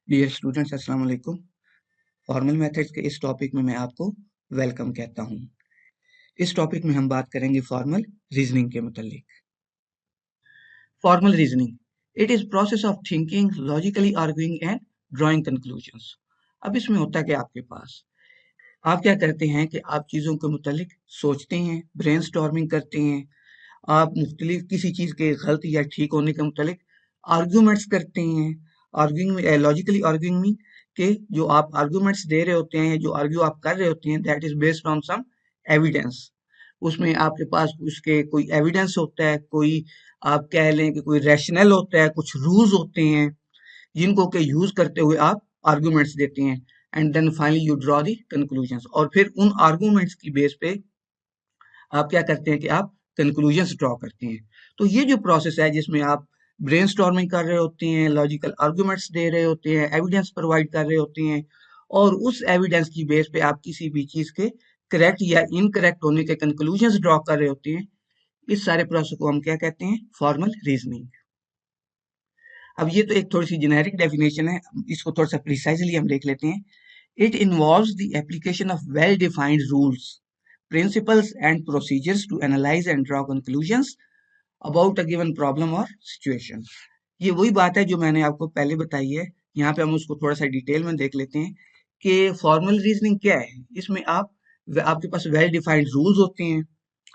Dear students, अस्सलाम वालेकुम। Formal methods के इस टॉपिक में मैं आपको वेलकम कहता हूँ। इस टॉपिक में हम बात करेंगे फॉर्मल रीजनिंग के मुतालिक। Formal reasoning it is process of thinking, logically arguing and drawing conclusions. अब इसमें होता है कि आपके पास आप क्या करते हैं कि आप चीज़ों के मुतालिक सोचते हैं, ब्रेनस्टॉर्मिंग करते हैं। आप मुख्तलिफ किसी चीज़ के गलत या ठीक होने के मुतालिक आर्ग्यूमेंट्स करते हैं। आर्ग्यूइंग लॉजिकली आर्ग्यूइंग मीन कि जो आप आर्ग्यूमेंट्स दे रहे होते हैं, जो आर्ग्यू आप कर रहे होते हैं, that is based on some evidence. उसमें आपके पास उसके कोई एविडेंस होता है, कोई आप कह लें कि कोई रैशनल होता है, कुछ रूल्स होते हैं जिनको के यूज करते हुए आप आर्ग्यूमेंट्स देते हैं। And then finally you draw the conclusions, और फिर उन आर्ग्यूमेंट्स की बेस पे आप क्या करते हैं कि आप कंक्लूजन्स ड्रॉ करते हैं। तो ये जो प्रोसेस है जिसमें आप ब्रेनस्टॉर्मिंग कर रहे होते हैं, लॉजिकल आर्गुमेंट्स दे रहे होते हैं, एविडेंस प्रोवाइड कर रहे होते हैं, और उस एविडेंस की बेस पे आप किसी भी चीज के करेक्ट या इनकरेक्ट होने के कंक्लूजन्स ड्रॉ कर रहे होते हैं। इस सारे प्रोसेस को हम क्या कहते हैं? Formal reasoning. अब ये तो एक थोड़ी सी जेनेरिक डेफिनेशन है, इसको थोड़ा सा प्रिसाइजली हम देख लेते हैं। It involves the application of well-defined rules, principles, and procedures to analyze and draw conclusions about a given problem or situation. ये वही बात है जो मैंने आपको पहले बताई है। यहाँ पे हम उसको थोड़ा सा डिटेल में देख लेते हैं कि फॉर्मल रीजनिंग क्या है। इसमें आपके पास वेल डिफाइंड रूल्स होते हैं,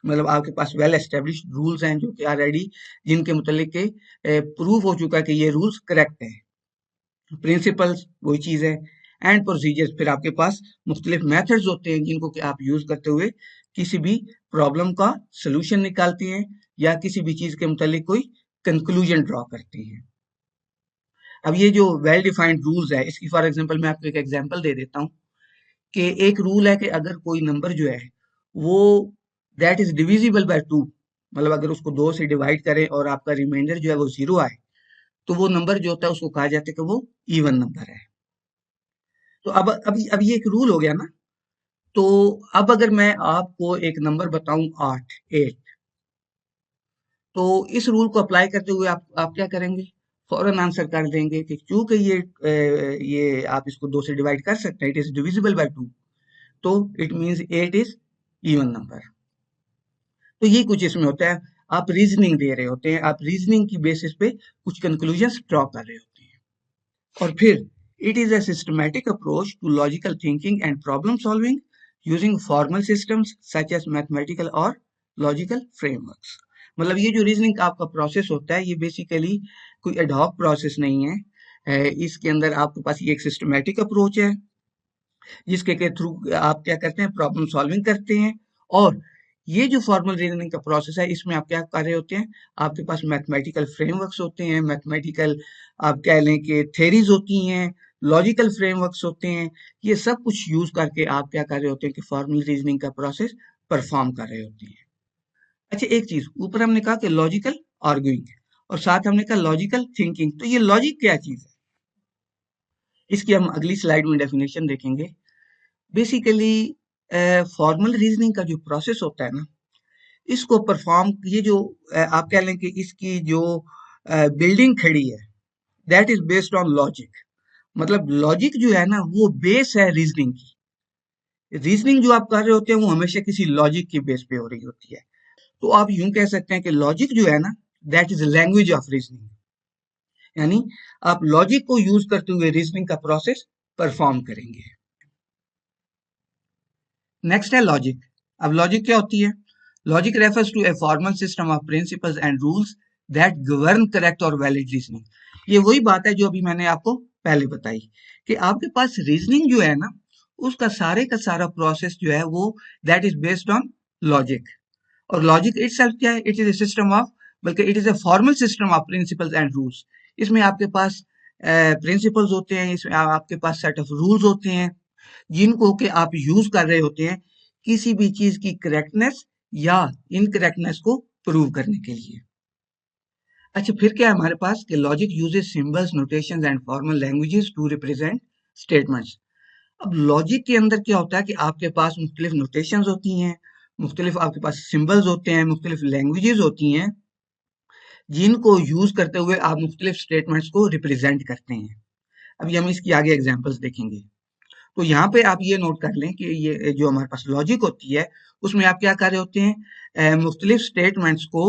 मतलब आपके पास वेल एस्टेब्लिश्ड रूल्स हैं जो कि ऑलरेडी जिनके मुतालिक के प्रूव हो चुका है कि ये रूल्स करेक्ट हैं। प्रिंसिपल्स वही चीज है, एंड प्रोसीजर्स फिर आपके पास मुख्तलिफ मेथड्स होते हैं जिनको कि आप यूज करते हुए किसी भी प्रॉब्लम का सोल्यूशन निकालते हैं या किसी भी चीज के मुतालिक कोई कंक्लूजन ड्रॉ करते हैं। अब ये जो वेल डिफाइंड रूल्स है, इसकी फॉर एग्जांपल मैं आपको एक एग्जांपल दे देता हूँ कि एक रूल है कि अगर कोई नंबर जो है वो that is divisible by to, मतलब अगर उसको दो से डिवाइड करें और आपका रिमाइंडर जो है वो जीरो आए, तो वो नंबर जो होता है उसको कहा जाता है कि वो इवन नंबर है। तो अब ये एक रूल हो गया ना। तो अब अगर मैं आपको एक नंबर बताऊं 8, 8, तो इस रूल को अप्लाई करते हुए आप क्या करेंगे? फौरन आंसर कर देंगे कि चूंकि ये आप इसको दो से डिवाइड कर सकते हैं, it is divisible by two, तो it means 8 is even number. तो ये कुछ इसमें होता है, आप रीजनिंग दे रहे होते हैं, आप रीजनिंग की बेसिस पे कुछ कंक्लूजन्स ड्रॉ कर रहे होते हैं। और फिर it is a systematic approach to logical thinking and problem solving using formal systems such as mathematical or logical frameworks। मतलब ये जो रीजनिंग का आपका प्रोसेस होता है ये बेसिकली कोई एडहॉक प्रोसेस नहीं है। इसके अंदर आपके पास ये एक सिस्टमेटिक अप्रोच है जिसके के थ्रू आप क्या करते हैं? प्रॉब्लम सॉल्विंग करते हैं। और ये जो फॉर्मल रीजनिंग का प्रोसेस है इसमें आप क्या कर रहे होते हैं? आपके पास मैथमेटिकल फ्रेमवर्क्स होते हैं, मैथमेटिकल आप कह लें कि थेरीज होती हैं, लॉजिकल फ्रेमवर्क्स होते हैं। ये सब कुछ यूज करके आप क्या कर रहे होते हैं कि फॉर्मल रीजनिंग का प्रोसेस परफॉर्म कर रहे होते हैं। अच्छा, एक चीज ऊपर हमने कहा कि लॉजिकल आर्ग्यूइंग, और साथ हमने कहा लॉजिकल थिंकिंग। तो ये लॉजिक क्या चीज है, इसकी हम अगली स्लाइड में डेफिनेशन देखेंगे। बेसिकली फॉर्मल रीजनिंग का जो प्रोसेस होता है ना, इसको परफॉर्म ये जो आप कह लें कि इसकी जो बिल्डिंग खड़ी है, that is based on logic. मतलब लॉजिक जो है ना वो बेस है रीजनिंग की। रीजनिंग जो आप कर रहे होते हैं वो हमेशा किसी लॉजिक की बेस पे हो रही होती है। तो आप यूं कह सकते हैं कि लॉजिक जो है ना, that is language of reasoning. यानी आप लॉजिक को यूज करते हुए रीजनिंग का प्रोसेस परफॉर्म करेंगे। नेक्स्ट है लॉजिक। अब लॉजिक क्या होती है? Logic refers to a formal system of principles and rules that govern correct और वैलिड रीजनिंग। ये वही बात है जो अभी मैंने आपको पहले बताई कि आपके पास रीजनिंग जो है ना, उसका सारे का सारा प्रोसेस जो है वो that is based on logic. और लॉजिक इटसेल्फ क्या है? It is a system of, बल्कि it is a formal system of principles and rules. इसमें आपके पास प्रिंसिपल्स होते हैं, इसमें आपके पास सेट ऑफ रूल्स होते हैं जिनको कि आप यूज कर रहे होते हैं किसी भी चीज की करेक्टनेस या इनकरेक्टनेस को प्रूव करने के लिए। अच्छा, फिर क्या है हमारे पास कि logic uses symbols, notations and formal languages to represent statements. अब लॉजिक के अंदर क्या होता है कि आपके पास मुख्तलिफ नोटेशंस होती हैं, मुख्तलिफ आपके पास सिंबल्स होते हैं, मुख्तलिफ लैंग्वेजेस होती हैं जिनको यूज करते हुए आप मुख्तलिफ स्टेटमेंट्स को रिप्रेजेंट करते हैं। अभी हम इसकी आगे एग्जांपल्स देखेंगे। तो यहाँ पे आप ये नोट कर लें कि ये जो हमारे पास लॉजिक होती है उसमें आप क्या कर रहे होते हैं, मुख्तलिफ स्टेटमेंट्स को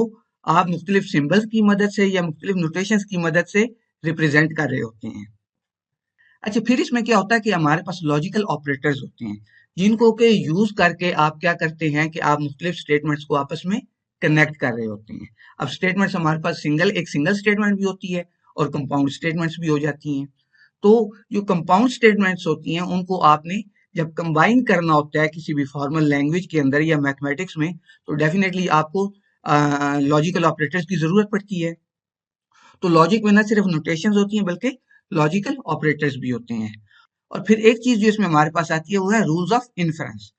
आप मुख्तलिफ सिंबल्स की मदद से या मुख्तलिफ नोटेशंस की मदद से रिप्रेजेंट कर रहे होते हैं। अच्छा, फिर इसमें क्या होता है कि हमारे पास लॉजिकल ऑपरेटर्स होते हैं जिनको के यूज करके आप क्या करते हैं कि आप मुख्तलिफ स्टेटमेंट्स को आपस में कनेक्ट कर रहे होते हैं। अब स्टेटमेंट्स हमारे पास एक सिंगल स्टेटमेंट भी होती है और कंपाउंड स्टेटमेंट्स भी हो जाती हैं। तो जो कंपाउंड स्टेटमेंट्स होती हैं उनको आपने जब कंबाइन करना होता है किसी भी फॉर्मल लैंग्वेज के अंदर या मैथमेटिक्स में, तो डेफिनेटली आपको लॉजिकल ऑपरेटर्स की जरूरत पड़ती है। तो लॉजिक में न सिर्फ नोटेशंस होती हैं बल्कि लॉजिकल ऑपरेटर्स भी होते हैं। और फिर एक चीज जो इसमें हमारे पास आती है वो है rules of inference.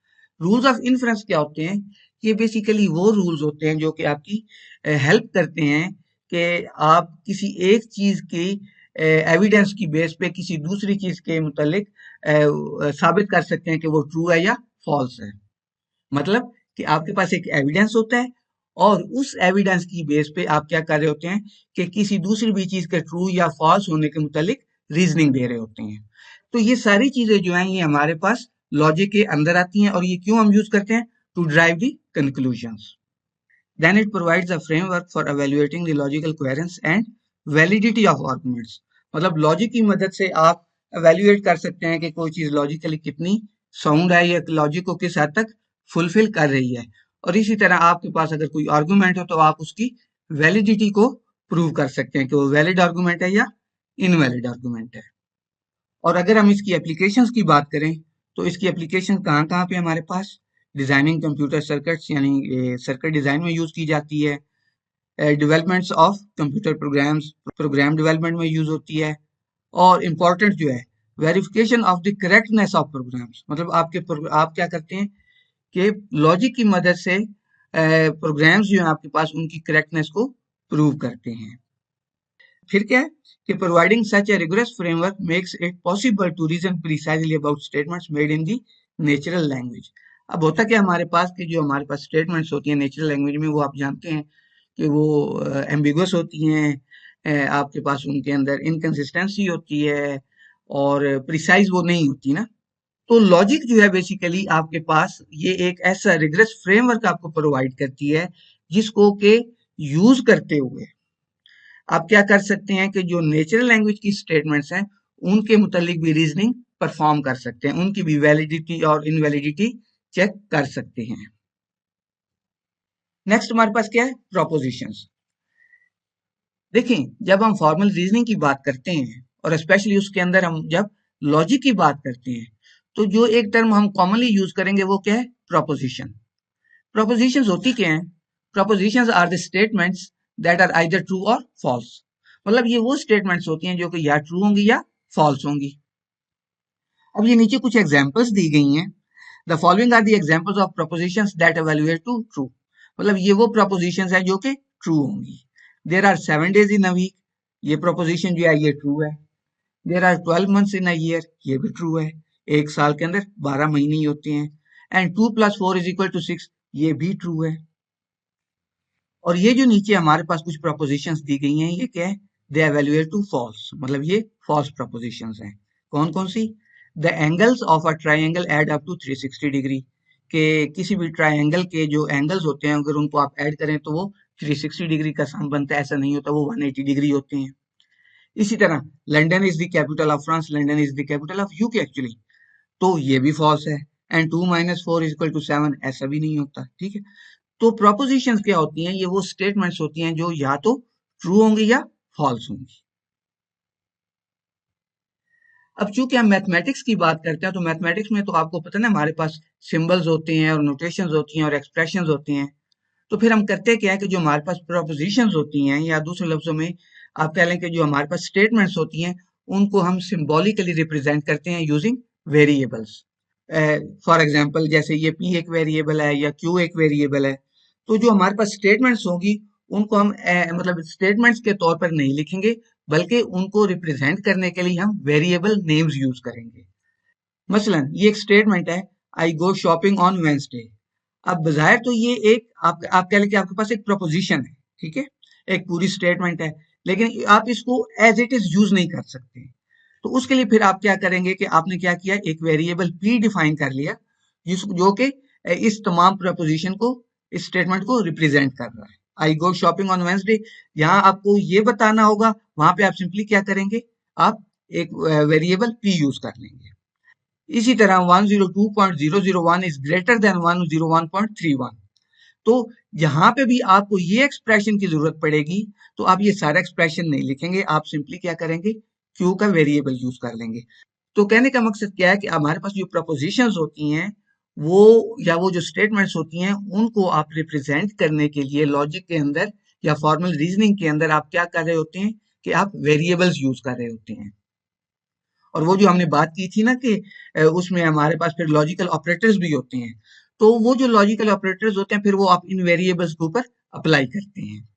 Rules of inference क्या होते हैं? ये बेसिकली वो रूल्स होते हैं जो कि आपकी हेल्प करते हैं कि आप किसी एक चीज की एविडेंस की बेस पे किसी दूसरी चीज के मुतालिक साबित कर सकते हैं कि वो ट्रू है या फॉल्स है। मतलब कि आपके पास एक एविडेंस होता है और उस एविडेंस की बेस पे आप क्या कर रहे होते हैं कि किसी दूसरी भी चीज के ट्रू या फॉल्स होने के मुतालिक रीजनिंग दे रहे होते हैं। तो ये सारी चीजें जो हैं ये हमारे पास लॉजिक के अंदर आती हैं, और ये क्यों हम यूज करते हैं? To drive the conclusions. Then it provides a framework for evaluating the logical coherence and validity of arguments. मतलब लॉजिक की मदद से आप evaluate कर सकते हैं कि कोई चीज लॉजिकली कितनी साउंड है या लॉजिक को किस हद तक फुलफिल कर रही है। और इसी तरह आपके पास अगर कोई आर्गुमेंट हो तो आप उसकी वैलिडिटी को प्रूव कर सकते हैं कि वो वैलिड आर्गुमेंट है या इनवैलिड आर्गुमेंट है। और अगर हम इसकी एप्लीकेशंस की बात करें तो इसकी एप्लीकेशन कहाँ कहाँ पे हमारे पास डिजाइनिंग कंप्यूटर सर्किट्स यानी सर्किट डिजाइन में यूज की जाती है, developments of computer programs program development में यूज होती है, और इम्पोर्टेंट जो है verification of the correctness of programs. मतलब आप क्या करते हैं कि लॉजिक की मदद से प्रोग्राम्स जो है आपके पास उनकी करेक्टनेस को प्रूव करते हैं। फिर क्या है कि providing such a rigorous framework makes it possible to reason precisely about statements made in the natural language. अब होता क्या हमारे पास कि जो हमारे पास स्टेटमेंट्स होती हैं नेचुरल लैंग्वेज में वो आप जानते हैं कि वो एम्बिगुअस होती हैं, आपके पास उनके अंदर इनकंसिस्टेंसी होती है और प्रिसाइज वो नहीं होती ना। तो लॉजिक जो है बेसिकली आपके पास ये एक ऐसा रिगरस फ्रेमवर्क आपको प्रोवाइड करती है जिसको के यूज करते हुए आप क्या कर सकते हैं कि जो नेचुरल लैंग्वेज की स्टेटमेंट्स हैं उनके मुतालिक भी रीजनिंग परफॉर्म कर सकते हैं, उनकी भी वैलिडिटी और इनवैलिडिटी चेक कर सकते हैं। नेक्स्ट हमारे पास क्या है? प्रोपोजिशंस। देखिए, जब हम फॉर्मल रीजनिंग की बात करते हैं और स्पेशली उसके अंदर हम जब लॉजिक की बात करते हैं तो जो एक टर्म हम कॉमनली यूज करेंगे वो क्या है? प्रोपोजिशन। प्रोपोजिशंस होती क्या हैं? Propositions are the statements that are either true और फॉल्स। मतलब ये वो स्टेटमेंट्स होती हैं जो कि या ट्रू होंगी या फॉल्स होंगी। अब ये नीचे कुछ एग्जांपल्स दी गई हैं। The following are the examples of propositions that evaluate to true. मतलब ये वो प्रोपोजिशंस हैं जो कि ट्रू होंगी। There are 7 days in a week, ये प्रोपोजिशन जो है ये ट्रू है। There are 12 months in a year, ये भी ट्रू है। एक साल के अंदर 12 महीने ही होते हैं। एंड 2 + 4 = 6, ये भी ट्रू है। और ये जो नीचे हमारे पास कुछ प्रोपोजिशंस दी गई हैं ये क्या है? दे एवेल्युएट टू फॉल्स, मतलब ये फॉल्स प्रोपोजिशंस हैं। कौन कौन सी? The angles of a triangle add up to 360 degree, के किसी भी ट्राइंगल के जो एंगल्स होते हैं अगर उनको आप ऐड करें तो वो 360 डिग्री का सम बनता है, ऐसा नहीं होता, वो 180 डिग्री होते हैं। इसी तरह London is the capital of France, London is the capital of UK actually, तो ये भी फॉल्स है। एंड 2 - 4 = 7, ऐसा भी नहीं होता। ठीक है, तो प्रोपोजिशंस क्या होती हैं? ये वो स्टेटमेंट्स होती हैं जो या तो ट्रू होंगी या फॉल्स होंगी। अब चूंकि हम मैथमेटिक्स की बात करते हैं तो मैथमेटिक्स में तो आपको पता ना हमारे पास सिंबल्स होते हैं और नोटेशंस होती हैं और एक्सप्रेशंस होती हैं। तो फिर हम करते क्या है कि जो हमारे पास प्रोपोजिशंस होती हैं या दूसरे लफ्जों में आप कह लें कि जो हमारे पास स्टेटमेंट्स होती हैं उनको हम सिंबॉलिकली रिप्रेजेंट करते हैं यूजिंग वेरिएबल्स। फॉर एग्जाम्पल जैसे ये P एक वेरिएबल है या Q एक वेरिएबल है, तो जो हमारे पास स्टेटमेंट्स होगी उनको हम मतलब स्टेटमेंट्स के तौर पर नहीं लिखेंगे बल्कि उनको रिप्रेजेंट करने के लिए हम वेरिएबल नेम्स यूज करेंगे। मसलन ये एक स्टेटमेंट है, आई गो शॉपिंग ऑन वेंसडे। अब बाहर तो ये एक आप कह लें कि आपके पास एक प्रोपोजिशन है, ठीक है, एक पूरी स्टेटमेंट है, लेकिन आप इसको एज इट इज यूज नहीं कर सकते। तो उसके लिए फिर आप क्या करेंगे कि आपने क्या किया, एक वेरिएबल p डिफाइन कर लिया जो कि इस तमाम प्रपोजिशन को, इस स्टेटमेंट को रिप्रेजेंट कर रहा है। आई गो शॉपिंग ऑन वेंसडे, यहाँ आपको ये बताना होगा, वहां पे आप सिंपली क्या करेंगे, आप एक वेरिएबल p यूज कर लेंगे। इसी तरह 102.001 इज ग्रेटर देन 101.31, तो यहाँ पे भी आपको ये एक्सप्रेशन की जरूरत पड़ेगी, तो आप ये सारा एक्सप्रेशन नहीं लिखेंगे, आप सिंपली क्या करेंगे, क्यू का वेरिएबल यूज कर लेंगे। तो कहने का मकसद क्या है कि हमारे पास जो प्रपोजिशंस होती हैं वो, या वो जो स्टेटमेंट्स होती हैं, उनको आप रिप्रेजेंट करने के लिए लॉजिक के अंदर या फॉर्मल रीजनिंग के अंदर आप क्या कर रहे होते हैं कि आप वेरिएबल्स यूज कर रहे होते हैं। और वो जो हमने बात की थी ना कि उसमें हमारे पास फिर लॉजिकल ऑपरेटर्स भी होते हैं, तो वो जो लॉजिकल ऑपरेटर्स होते हैं फिर वो आप इन वेरिएबल्स के ऊपर अप्लाई करते हैं।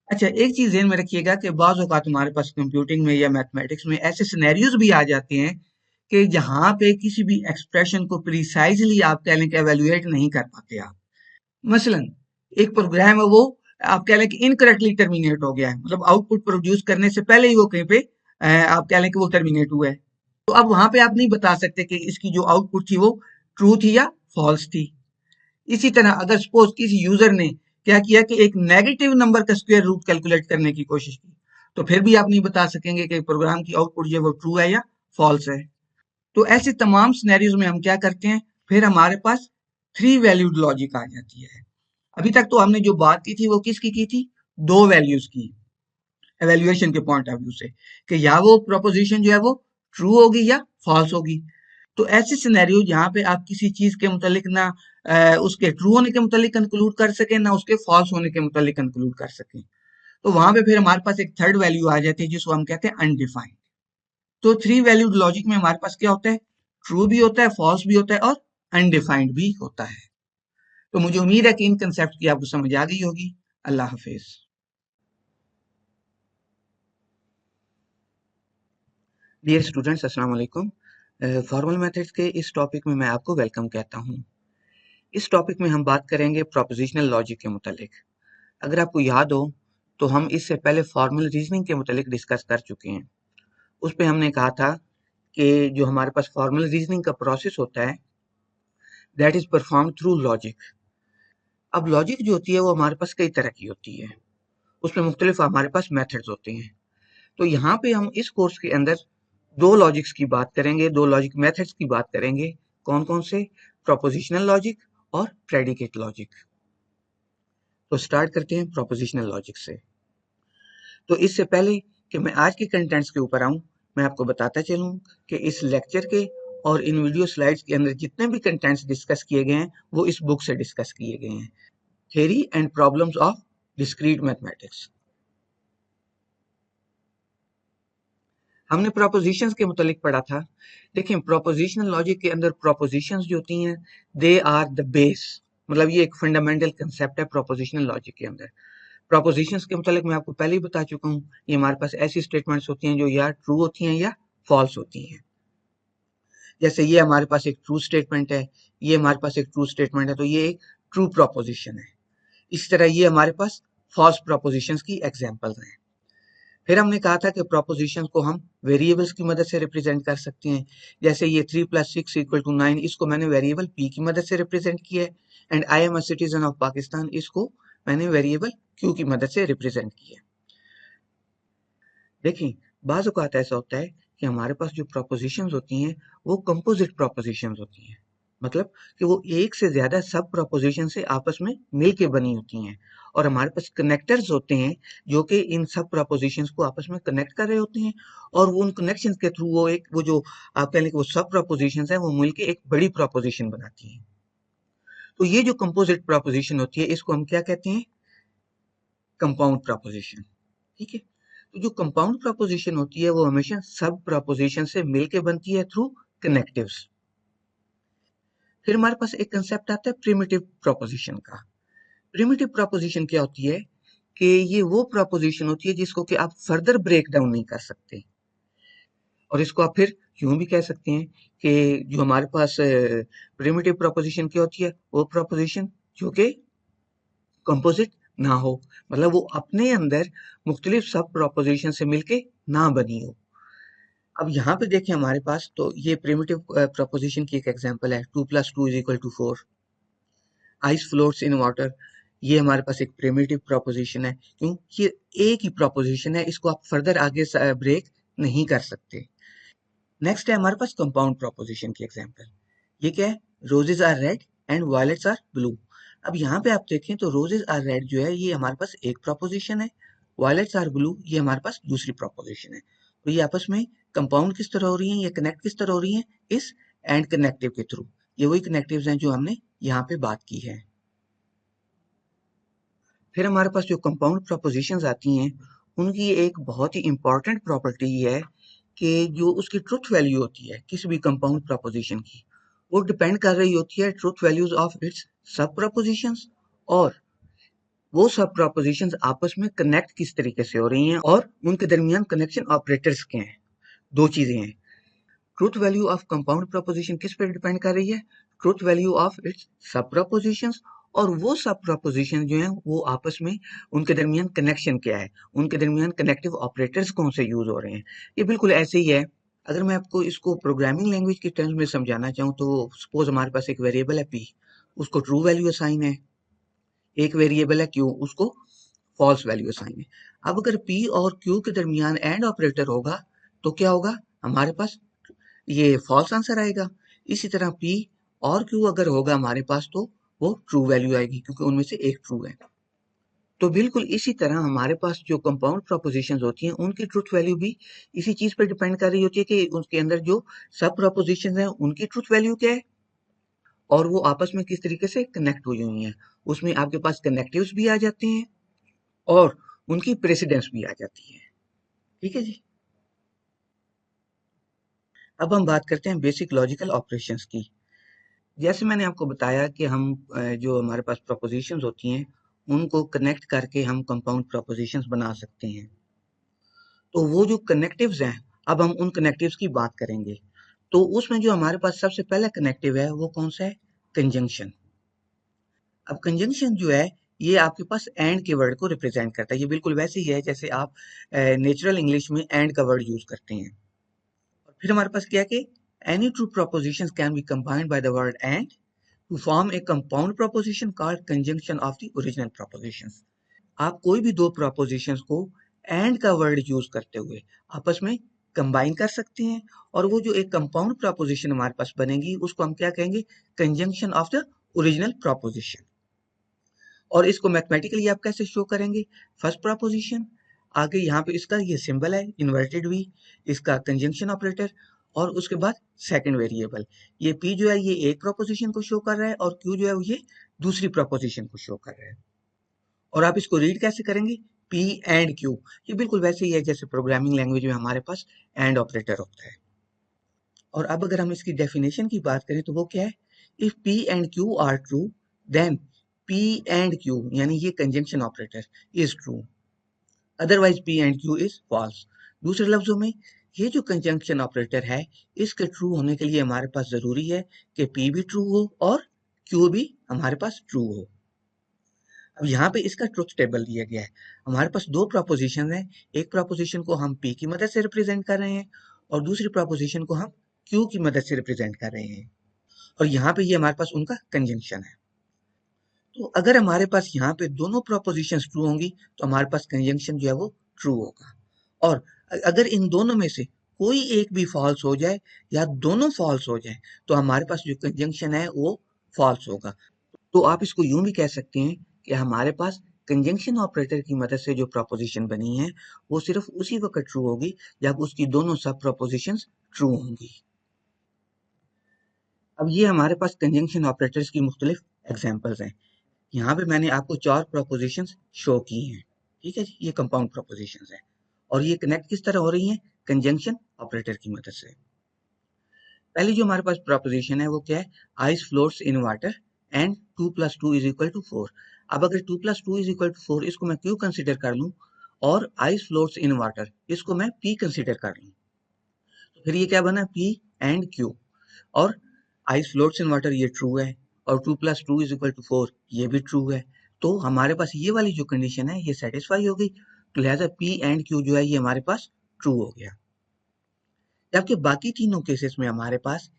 अच्छा, एक चीज ध्यान में रखिएगा कि बाज औकात हमारे पास कंप्यूटिंग में या मैथमेटिक्स में ऐसे सिनेरियोज भी आ जाते हैं कि जहां पे किसी भी एक्सप्रेशन को प्रिसाइजली आप कह लें कि एवेल्युएट नहीं कर पाते आप। मसलन एक प्रोग्राम है, वो आप कह लें कि इनकरेक्टली टर्मिनेट हो गया है, मतलब आउटपुट प्रोड्यूस करने से पहले ही वो कहीं पे आप कह लें कि वो टर्मिनेट हुआ है। तो अब वहां पे आप नहीं बता सकते कि इसकी जो आउटपुट थी वो ट्रू थी या फॉल्स थी। इसी तरह अगर सपोज किसी यूजर ने क्या किया कि एक नेगेटिव नंबर का स्क्वायर रूट कैलकुलेट करने की कोशिश की, तो फिर भी आप नहीं बता सकेंगे कि प्रोग्राम की आउटपुट जो है वो ट्रू है या फॉल्स है। तो ऐसे तमाम सिनेरियोज में हम क्या करते हैं, फिर हमारे पास थ्री वैल्यूड लॉजिक आ जाती है। अभी तक तो हमने जो बात की थी वो किसकी की थी, दो वैल्यूज की, एवेल्युएशन के पॉइंट ऑफ व्यू से, कि या वो प्रोपोजिशन जो है वो ट्रू होगी या फॉल्स होगी। तो ऐसे सिनेरियो जहाँ पे आप किसी चीज के मुतालिक ना उसके ट्रू होने के मुतालिक कंक्लूड कर सके, ना उसके फॉल्स होने के मुतालिक कंक्लूड कर सके, तो वहां पे फिर हमारे पास एक थर्ड वैल्यू आ जाती है जिसको हम कहते हैं अनडिफाइंड। तो थ्री वैल्यूड लॉजिक में हमारे पास क्या होता है, ट्रू भी होता है, फॉल्स भी होता है और अनडिफाइंड भी होता है। तो मुझे उम्मीद है कि इन कंसेप्ट की आपको समझ आ गई होगी। अल्लाह हाफिज। डियर स्टूडेंट्स, अस्सलाम वालेकुम। फॉर्मल मेथड्स के इस टॉपिक में मैं आपको वेलकम कहता हूँ। इस टॉपिक में हम बात करेंगे प्रोपोजिशनल लॉजिक के मुतालिक। अगर आपको याद हो तो हम इससे पहले फॉर्मल रीजनिंग के मुतालिक डिस्कस कर चुके हैं। उस पे हमने कहा था कि जो हमारे पास फॉर्मल रीजनिंग का प्रोसेस होता है that is perform through logic. अब लॉजिक जो होती है वो हमारे पास कई तरह की होती है, उसमें मुख्तलिफ हमारे पास मेथड्स होते हैं। तो यहाँ पे हम इस कोर्स के अंदर दो लॉजिक्स की बात करेंगे, दो लॉजिक मेथड्स की बात करेंगे। कौन कौन से, प्रोपोजिशनल लॉजिक और प्रेडिकेट लॉजिक। तो स्टार्ट करते हैं प्रोपोजिशनल लॉजिक से। तो इससे पहले कि मैं आज के कंटेंट्स के ऊपर आऊं, मैं आपको बताता चलूं कि इस लेक्चर के और इन वीडियो स्लाइड्स के अंदर जितने भी कंटेंट्स डिस्कस किए गए हैं वो इस बुक से डिस्कस किए गए हैं, theory and problems of discrete mathematics. हमने प्रोपोजिशंस के मुतालिक पढ़ा था। देखिए, प्रोपोजिशनल लॉजिक के अंदर प्रोपोजिशंस जो होती हैं दे आर द बेस, मतलब ये एक फंडामेंटल कंसेप्ट है प्रोपोजिशनल लॉजिक के अंदर। प्रोपोजिशंस के मुतालिक मैं आपको पहले ही बता चुका हूँ, ये हमारे पास ऐसी स्टेटमेंट्स होती हैं जो या ट्रू होती हैं या फॉल्स होती हैं। जैसे ये हमारे पास एक ट्रू स्टेटमेंट है, ये हमारे पास एक ट्रू स्टेटमेंट है, तो ये एक ट्रू प्रोपोजिशन है। इसी तरह ये हमारे पास फॉल्स प्रोपोजिशंस की एग्जाम्पल्स हैं। फिर हमने कहा था कि प्रोपोजिशंस को हम वेरिएबल्स की मदद से रिप्रेजेंट कर सकते हैं। जैसे ये 3 + 6 = 9, इसको मैंने वेरिएबल p की मदद से रिप्रेजेंट किया है। And I am a citizen of Pakistan, इसको मैंने वेरिएबल q की मदद से रिप्रेजेंट किया है। देखिए, बाज़ औक़ात ऐसा होता है कि हमारे पास जो प्रोपोजिशंस होती हैं वो कंपोजिट प्रोपोजिशंस होती हैं, मतलब कि वो एक से ज्यादा सब प्रोपोजिशन से आपस में मिल के बनी होती हैं, और हमारे पास कनेक्टर्स होते हैं जो कि इन सब प्रोपोजिशंस को आपस में कनेक्ट कर रहे होते हैं, और वो उन कनेक्शंस के थ्रू वो एक, वो जो आप कह लें कि वो सब प्रोपोजिशंस हैं वो मिलके एक बड़ी प्रोपोजिशन बनाती हैं। तो ये जो कंपोजिट प्रोपोजिशन होती है इसको हम क्या कहते हैं, कंपाउंड प्रोपोजिशन। ठीक है, तो जो कंपाउंड प्रोपोजिशन होती है वो हमेशा सब प्रोपोजिशन से मिलके बनती है थ्रू कनेक्टिव्स। फिर हमारे पास एक कंसेप्ट आता है प्रिमिटिव प्रोपोजिशन का। प्रिमिटिव प्रोपोजिशन क्या होती है कि ये वो प्रोपोजिशन होती है जिसको कि आप फर्दर ब्रेक डाउन नहीं कर सकते, और इसको आप फिर यूं भी कह सकते हैं कि जो हमारे पास प्रिमिटिव प्रोपोजिशन क्या होती है, वो प्रोपोजिशन जो कि कंपोजिट ना हो, मतलब वो अपने अंदर मुख्तलिफ सब प्रोपोजिशन से मिलके ना बनी हो। अब यहाँ पे देखें हमारे पास तो ये प्रिमिटिव प्रोपोजिशन की एक एग्जांपल है, 2 + 2 = 4। आइस फ्लोट्स इन वाटर, ये हमारे पास एक प्रिमिटिव प्रोपोजिशन है, क्यों? ये एक ही प्रोपोजिशन है, इसको आप फर्दर आगे ब्रेक नहीं कर सकते। नेक्स्ट है हमारे पास कंपाउंड प्रोपोजिशन की एग्जांपल। ये क्या है? Roses are red and violets are blue. अब यहाँ पे आप देखें तो रोजेज आर रेड जो है ये हमारे पास एक प्रोपोजिशन है, वायलेट्स आर ब्लू ये हमारे पास दूसरी प्रोपोजिशन है। तो ये आपस में कंपाउंड किस तरह हो रही है, ये कनेक्ट किस तरह हो रही है? इस एंड कनेक्टिव के थ्रू। ये वही कनेक्टिव्स हैं जो हमने यहाँ पे बात की है। फिर हमारे पास जो कंपाउंड प्रोपोजिशंस आती हैं उनकी एक बहुत ही इंपॉर्टेंट प्रॉपर्टी है कि जो उसकी ट्रुथ वैल्यू होती है किसी भी कंपाउंड प्रोपोजिशन की, वो डिपेंड कर रही होती है ट्रुथ वैल्यूज ऑफ इट्स सब प्रोपोजिशंस, और वो सब प्रोपोजिशंस आपस में कनेक्ट किस तरीके से हो रही हैं और उनके दरमियान कनेक्शन ऑपरेटर्स क्या हैं। दो चीजें हैं, truth value of compound proposition किस पर डिपेंड कर रही है? ट्रुथ वैल्यू ऑफ इट्स सब प्रोपोजिशंस, और वो सब प्रोपोजिशन जो हैं वो आपस में उनके दरमियान कनेक्शन क्या है, उनके दरमियान कनेक्टिव ऑपरेटर्स कौन से यूज हो रहे हैं। ये बिल्कुल ऐसे ही है। अगर मैं आपको इसको प्रोग्रामिंग लैंग्वेज के टर्म्स में समझाना चाहूँ तो सपोज हमारे पास एक वेरिएबल है पी, उसको ट्रू वैल्यू असाइन है, एक वेरिएबल है क्यू, उसको फॉल्स वैल्यू असाइन है। अब अगर पी और क्यू के दरमियान एंड ऑपरेटर होगा तो क्या होगा? हमारे पास ये फॉल्स आंसर आएगा। इसी तरह P और Q अगर होगा हमारे पास तो वो ट्रू वैल्यू आएगी, क्योंकि उनमें से एक ट्रू है। तो बिल्कुल इसी तरह हमारे पास जो कंपाउंड प्रोपोजिशंस होती हैं उनकी ट्रुथ वैल्यू भी इसी चीज पर डिपेंड कर रही होती है कि उनके अंदर जो सब प्रोपोजिशंस हैं उनकी ट्रुथ वैल्यू क्या है और वो आपस में किस तरीके से कनेक्ट हुई हुई हैं। उसमें आपके पास कनेक्टिव्स भी आ जाते हैं और उनकी प्रेसिडेंस भी आ जाती है। ठीक है जी। अब हम बात करते हैं बेसिक लॉजिकल ऑपरेशंस की। जैसे मैंने आपको बताया कि हम जो हमारे पास प्रोपोजिशंस होती हैं उनको कनेक्ट करके हम कंपाउंड प्रोपोजिशंस बना सकते हैं। तो वो जो कनेक्टिव्स हैं, अब हम उन कनेक्टिव्स की बात करेंगे। तो उसमें जो हमारे पास सबसे पहला कनेक्टिव है वो कौन सा है? कंजंक्शन। अब कंजंक्शन जो है ये आपके पास एंड के वर्ड को रिप्रेजेंट करता है। ये बिल्कुल वैसे ही है जैसे आप नेचुरल इंग्लिश में एंड का वर्ड यूज करते हैं। और फिर हमारे पास क्या है कि any true propositions can be combined by the word and to form a compound proposition called conjunction of the original propositions। आप कोई भी दो propositions को and का word यूज करते हुए आपस में कंबाइन कर सकते हैं, और वो जो एक कंपाउंड प्रोपोजिशन हमारे पास बनेगी उसको हम क्या कहेंगे? Conjunction of the original proposition. और इसको मैथमेटिकली आप कैसे शो करेंगे? फर्स्ट प्रोपोजिशन, आगे यहाँ पे इसका ये सिंबल है इन्वर्टेड वी, इसका कंजंक्शन ऑपरेटर, और उसके बाद सेकंड वेरिएबल। ये पी जो है ये एक प्रोपोजिशन को शो कर रहा है और क्यू जो है ये दूसरी प्रोपोजिशन को शो कर रहा है। और आप इसको रीड कैसे करेंगे? P and Q. ये बिल्कुल वैसे ही है जैसे प्रोग्रामिंग लैंग्वेज में हमारे पास एंड ऑपरेटर होता है। और अब अगर हम इसकी डेफिनेशन की बात करें तो वो क्या है? If P and Q are true then P and Q यानी ये conjunction operator is true, otherwise P and Q is false. दूसरे लफ्जों में ये जो कंजंक्शन ऑपरेटर है इसके ट्रू होने के लिए हमारे पास जरूरी है कि पी भी ट्रू हो और क्यू भी हमारे पास ट्रू हो। अब यहाँ पे इसका ट्रुथ टेबल दिया गया है। हमारे पास दो प्रोपोजिशन है, एक प्रोपोजिशन को हम पी की मदद से रिप्रेजेंट कर रहे हैं और दूसरी प्रोपोजिशन को हम क्यू की मदद से रिप्रेजेंट कर रहे हैं, और यहाँ पे ये हमारे पास उनका कंजंक्शन है। तो अगर हमारे पास यहाँ पे दोनों प्रोपोजिशंस ट्रू होंगी तो हमारे पास कंजंक्शन जो है वो ट्रू होगा, और अगर इन दोनों में से कोई एक भी फॉल्स हो जाए या दोनों फॉल्स हो जाए तो हमारे पास जो कंजंक्शन है वो फॉल्स होगा। तो आप इसको यूं भी कह सकते हैं कि हमारे पास कंजंक्शन ऑपरेटर की मदद से जो प्रोपोजिशन बनी है वो सिर्फ उसी वक्त ट्रू होगी जब उसकी दोनों सब प्रोपोजिशंस ट्रू होंगी। अब ये हमारे पास कंजंक्शन ऑपरेटर्स की मुख्तलिफ एग्जांपल्स हैं। यहाँ पे मैंने आपको चार प्रोपोजिशंस शो की हैं। ठीक है जी, ये कंपाउंड प्रोपोजिशंस हैं और ये कनेक्ट किस तरह हो रही हैं? कंजंक्शन ऑपरेटर की मदद से। पहली जो हमारे पास प्रोपोजिशन है वो क्या है? Ice floats in water and 2 + 2 = 4। अब अगर 2 + 2 = 4 इसको मैं क्यू कंसिडर कर लूं और आइस फ्लोट्स इन वाटर इसको मैं पी कंसिडर कर लूं तो फिर ये क्या बना? P and Q. और आइस फ्लोट्स इन वाटर ये ट्रू है और 2 + 2 = 4 ये भी ट्रू है। तो हमारे पास ये वाली जो कंडीशन है ये सेटिस्फाई हो गई, तो लिहाजा पी एंड क्यू जो है ये हमारे पास ट्रू हो गया। जबकि बाकी तीनों केसेस में हमारे पास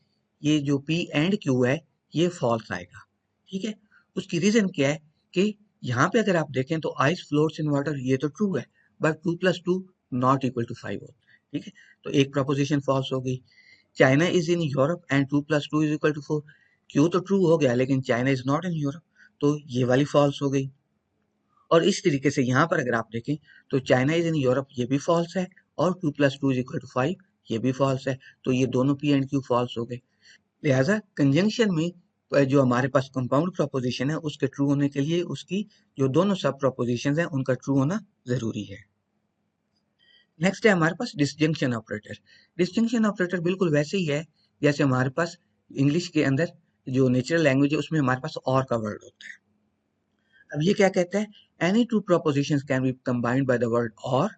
ये जो P एंड Q है ये फॉल्स आएगा। ठीक है, उसकी रीजन क्या है कि यहाँ पे अगर आप देखें तो आइस फ्लोट्स इन वाटर ये तो ट्रू है, बट 2 + 2 नॉट इक्वल टू 5 होता है। ठीक है, तो एक प्रोपोजिशन फॉल्स हो गई। China is in Europe and 2 + 2 is equal to 4, Q तो ट्रू हो गया लेकिन China is not in Europe, तो ये वाली फॉल्स हो गई। और इस तरीके से यहाँ पर अगर आप देखें तो चाइना इज इन यूरोप ये भी फॉल्स है और 2 + 2 इज इक्वल टू 5 ये भी फॉल्स है, तो ये दोनों पी एंड क्यू फॉल्स हो गए। लिहाजा कंजंक्शन में जो हमारे पास कंपाउंड प्रोपोजिशन है उसके ट्रू होने के लिए उसकी जो दोनों सब प्रोपोजिशन है उनका ट्रू होना जरूरी है। नेक्स्ट है हमारे पास डिसजंक्शन ऑपरेटर। डिसजंक्शन ऑपरेटर बिल्कुल वैसे ही है जैसे हमारे पास इंग्लिश के अंदर जो नेचुरल लैंग्वेज है उसमें हमारे पास और का वर्ड होता है। अब ये क्या कहता है, any two propositions can be combined by the word or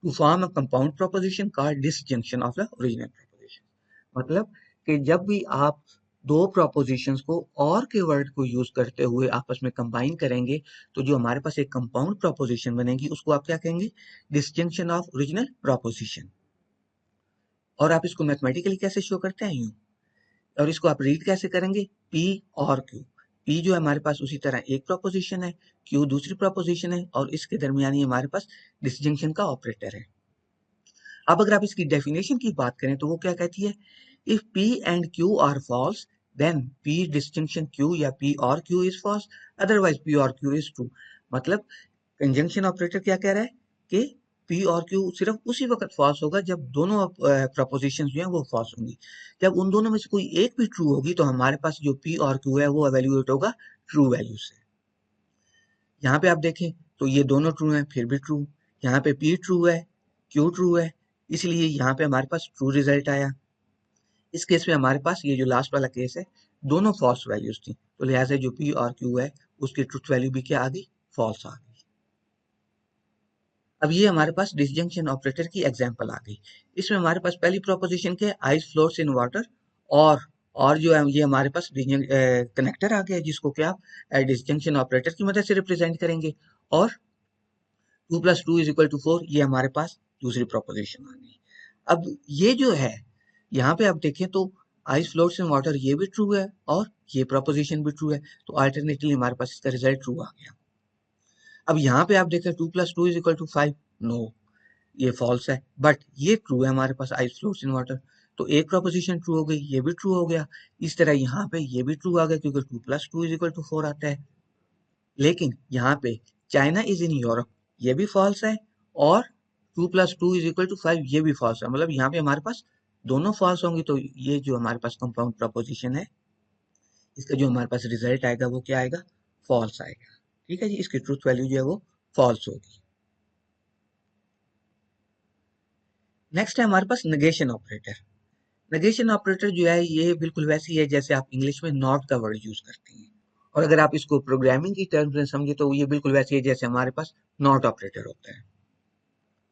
to form a compound proposition called disjunction of the original proposition. मतलब कि जब भी आप दो प्रोपोजिशंस को और के वर्ड को यूज करते हुए आपस में कंबाइन करेंगे तो जो हमारे पास एक कंपाउंड प्रोपोजिशन बनेगी उसको आप क्या कहेंगे, डिसजंक्शन ऑफ ओरिजिनल प्रोपोजिशन। और आप इसको मैथमेटिकली कैसे शो करते हैं, यूं। और इसको आप रीड कैसे करेंगे, पी और क्यू। पी जो है हमारे पास उसी तरह एक प्रोपोजिशन है, क्यू दूसरी प्रोपोजिशन है और इसके दरमियान ही हमारे पास डिसजंक्शन का ऑपरेटर है। अब अगर आप इसकी डेफिनेशन की बात करें तो वो क्या कहती है, if P and Q are false then P distinction Q या P और Q is false, otherwise P और Q इज ट्रू। मतलब कंजंक्शन ऑपरेटर क्या कह रहा है कि P और Q सिर्फ उसी वक्त फॉल्स होगा जब दोनों प्रपोजिशन जो है वो फॉल्स होंगी। जब उन दोनों में से कोई एक भी ट्रू होगी तो हमारे पास जो P और Q है वो एवेल्युएट होगा ट्रू वैल्यू से। यहाँ पे आप देखें तो ये दोनों ट्रू हैं फिर भी ट्रू, यहाँ पे P ट्रू है Q ट्रू है, इसलिए यहाँ पे हमारे पास ट्रू रिजल्ट आया। इस केस में हमारे पास ये जो लास्ट वाला केस है दोनों फॉल्स वैल्यूज थी, तो लिहाजा जो P और Q है उसकी ट्रुथ वैल्यू भी क्या आ गई, फॉल्स आ गई। अब ये हमारे पास डिसजंक्शन ऑपरेटर की एग्जांपल आ गई। इसमें हमारे पास पहली प्रोपोजिशन क्या है, आइस फ्लोट्स इन वाटर। और जो है ये हमारे पास कनेक्टर आ गया जिसको क्या आप डिसजंक्शन ऑपरेटर की मदद से रिप्रेजेंट करेंगे। और 2 + 2 इज इक्वल टू 4 ये हमारे पास दूसरी प्रोपोजिशन आ गई। अब ये जो है यहाँ पे आप देखें तो आइस फ्लोट्स इन वाटर ये भी ट्रू है और ये प्रोपोजिशन भी ट्रू है, तो अल्टरनेटली हमारे पास इसका रिजल्ट ट्रू आ गया। अब यहाँ पे आप देखें 2 + 2 इज इक्वल टू 5, नो ये फॉल्स है, बट ये ट्रू है हमारे पास आइस फ्लोट्स इन वाटर, तो एक प्रोपोजिशन ट्रू हो गई, ये भी ट्रू हो गया। इस तरह यहाँ पे ये भी ट्रू आ गया क्योंकि 2 + 2 इज इक्वल टू 4 आता है। लेकिन यहाँ पे चाइना इज इन यूरोप ये भी फॉल्स है और 2 + 2 इज इक्वल टू 5 ये भी फॉल्स है। मतलब यहाँ पे हमारे पास दोनों फॉल्स होंगी, तो ये जो हमारे पास कंपाउंड प्रपोजिशन है इसका जो हमारे पास रिजल्ट आएगा वो क्या आएगा, फॉल्स आएगा। ठीक है जी, इसकी ट्रूथ वैल्यू जो है वो फॉल्स होगी। नेक्स्ट है हमारे पास नेगेशन ऑपरेटर। नेगेशन ऑपरेटर जो है ये बिल्कुल वैसी है जैसे आप इंग्लिश में नॉट का वर्ड यूज करते हैं, और अगर आप इसको प्रोग्रामिंग की टर्म्स में समझे तो ये बिल्कुल वैसी है जैसे हमारे पास नॉट ऑपरेटर होता है।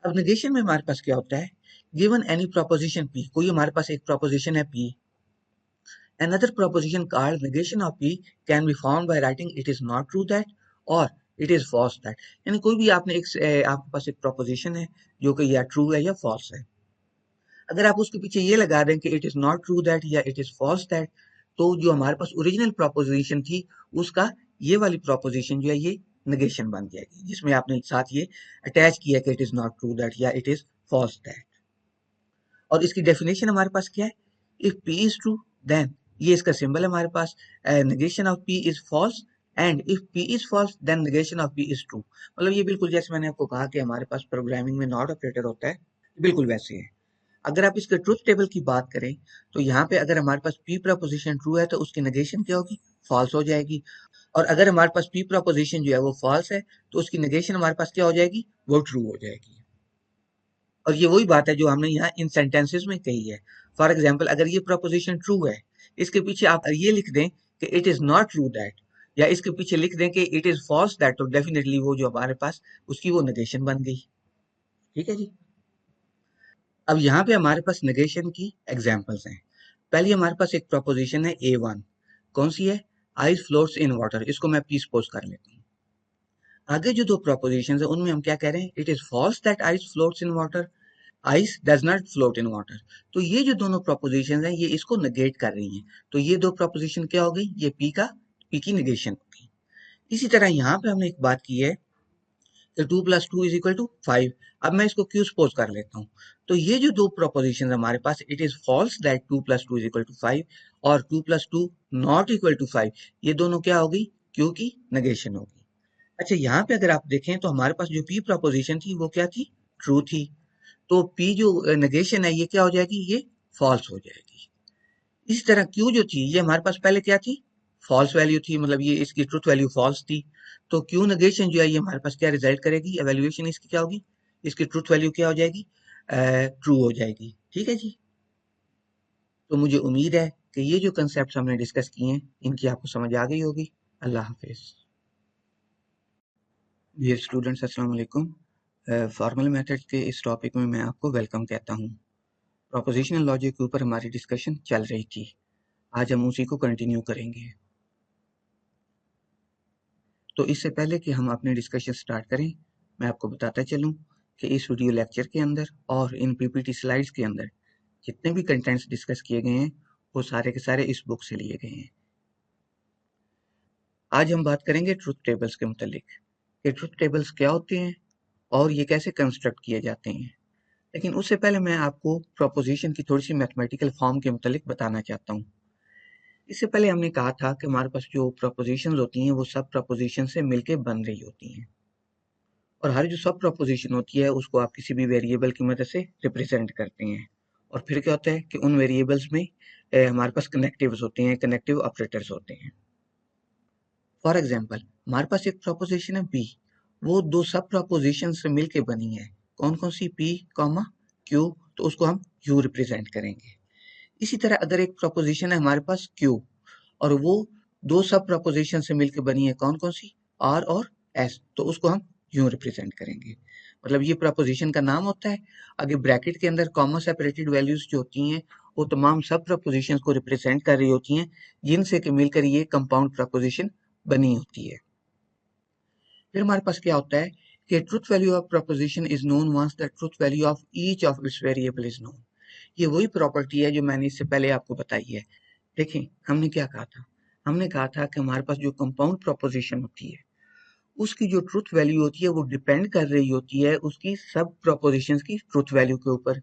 अब नेगेशन में हमारे पास क्या होता है, गिवन एनी प्रोपोजिशन पी, कोई हमारे पास एक प्रोपोजिशन है P, another proposition called negation of p can be found by writing it is not true that or it is false that। यानी कोई भी आपने आपके पास एक प्रोपोजिशन है जो कि या ट्रू है या फॉल्स है, अगर आप उसके पीछे ये लगा दें कि it is not true that या इट इज फॉल्स दैट, तो जो हमारे पास ओरिजिनल प्रोपोजिशन थी उसका ये वाली प्रोपोजिशन जो है ये नेगेशन बन जाएगी, जिसमें आपने साथ ये अटैच किया कि it is not true that या इट इज फॉल्स दैट। और इसकी डेफिनेशन हमारे पास क्या है, if P is true then, ये इसका सिंबल है हमारे पास, negation of P is false and if P is false then negation of P is true. मतलब ये बिल्कुल जैसे मैंने आपको कहा कि हमारे पास प्रोग्रामिंग में नॉट ऑपरेटर होता है, बिल्कुल वैसे है। अगर आप इसके ट्रुथ टेबल की बात करें तो यहाँ पे अगर हमारे पास पी प्रपोजिशन ट्रू है तो उसकी नेगेशन क्या होगी, फॉल्स हो जाएगी। और अगर हमारे पास पी प्रपोजिशन जो है वो फॉल्स है तो उसकी नेगेशन हमारे पास क्या हो जाएगी, वो ट्रू हो जाएगी। और ये वही बात है जो हमने यहाँ इन सेंटेंसेस में कही है। फॉर एग्जाम्पल अगर ये प्रपोजिशन ट्रू है, इसके पीछे आप ये लिख दें कि it is not true that, या इसके पीछे लिख दें कि इट इज फॉल्स दैट, तो डेफिनेटली वो जो हमारे पास उसकी वो नेगेशन बन गई। ठीक है जी। अब यहाँ पे हमारे पास नेगेशन की एग्जाम्पल्स हैं। पहली हमारे पास एक प्रोपोजिशन है A1, कौन सी है, आइस फ्लोट्स इन वाटर, इसको मैं पी सपोज कर लेता हूँ। आगे जो दो प्रोपोजिशन है उनमें हम क्या कह रहे हैं, it is false that ice floats in water. Ice does not float in water. तो ये जो दोनों प्रोपोजिशन हैं ये इसको नेगेट कर रही हैं। तो ये दो प्रोपोजिशन क्या हो गई, ये पी की नेगेशन हो गई। इसी तरह यहाँ पे हमने एक बात की है कि 2 + 2 = 5। अब मैं इसको क्यों सपोज कर लेता हूँ। तो ये जो दो प्रोपोजिशन हमारे पास, इट इज फॉल्स दैट 2 + 2 = 5 और 2 + 2 नॉट इक्वल टू 5, ये दोनों क्या होगी, क्यों की नेगेशन होगी। अच्छा, यहाँ पे अगर आप देखें तो हमारे पास जो पी प्रोपोजिशन थी वो क्या थी, ट्रू थी। तो पी जो नेगेशन है ये क्या हो जाएगी, ये फॉल्स हो जाएगी। इसी तरह क्यू जो थी ये हमारे पास पहले क्या थी, फॉल्स वैल्यू थी, मतलब ये इसकी ट्रुथ वैल्यू फॉल्स थी। तो क्यू नेगेशन जो है ये हमारे पास क्या रिजल्ट करेगी, एवेल्युएशन इसकी क्या होगी, इसकी ट्रुथ वैल्यू क्या हो जाएगी, ट्रू हो जाएगी। ठीक है जी। तो मुझे उम्मीद है कि ये जो कंसेप्ट हमने डिस्कस किए हैं इनकी आपको समझ आ गई होगी। अल्लाह हाफिज। डियर स्टूडेंट्स, अस्सलाम वालेकुम। फॉर्मल मेथड के इस टॉपिक में मैं आपको वेलकम कहता हूँ। प्रोपोजिशनल लॉजिक के ऊपर हमारी डिस्कशन चल रही थी, आज हम उसी को कंटिन्यू करेंगे। तो इससे पहले कि हम अपनी डिस्कशन स्टार्ट करें, मैं आपको बताता चलूं कि इस वीडियो लेक्चर के अंदर और इन पीपीटी स्लाइड्स के अंदर जितने भी कंटेंट्स डिस्कस किए गए हैं वो सारे के सारे इस बुक से लिए गए हैं। आज हम बात करेंगे ट्रुथ टेबल्स के मुतालिक कि ट्रुथ टेबल्स क्या होते हैं और ये कैसे कंस्ट्रक्ट किए जाते हैं। लेकिन उससे पहले मैं आपको प्रोपोजिशन की थोड़ी सी मैथमेटिकल फॉर्म के मुतालिक बताना चाहता हूँ। इससे पहले हमने कहा था कि हमारे पास जो प्रोपोजिशंस होती हैं वो सब प्रोपोजिशन से मिलके बन रही होती हैं, और हर जो सब प्रोपोजिशन होती है उसको आप किसी भी वेरिएबल की मदद से रिप्रेजेंट करते हैं। और फिर क्या होता है कि उन वेरिएबल्स में हमारे पास कनेक्टिव्स होते हैं, कनेक्टिव ऑपरेटर्स होते हैं। फॉर एग्जांपल, हमारे पास एक प्रोपोजिशन है बी, वो दो सब प्रोपोजिशन से मिलके बनी है। कौन कौन सी, पी कॉमा क्यू, तो उसको हम यू रिप्रेजेंट करेंगे। इसी तरह अगर एक प्रोपोजिशन है हमारे पास क्यू और वो दो सब प्रोपोजिशन से मिलकर बनी है, कौन कौन सी, आर और एस, तो उसको हम यूं रिप्रेजेंट करेंगे। मतलब ये प्रोपोजिशन का नाम होता है, आगे ब्रैकेट के अंदर कॉमा सेपरेटेड वैल्यूज जो होती हैं वो तमाम सब प्रोपोजिशंस को रिप्रेजेंट कर रही होती हैं, जिनसे कि मिलकर ये कंपाउंड प्रोपोजिशन बनी होती है। फिर हमारे पास क्या होता है कि truth value of proposition is known once the truth value of each of its variable is known. ये वही प्रॉपर्टी है जो मैंने इससे पहले आपको बताई है। देखें, हमने क्या कहा था, हमने कहा था कि हमारे पास जो कंपाउंड प्रोपोजिशन होती है उसकी जो ट्रुथ वैल्यू होती है वो डिपेंड कर रही होती है उसकी सब प्रोपोजिशंस की ट्रुथ वैल्यू के ऊपर।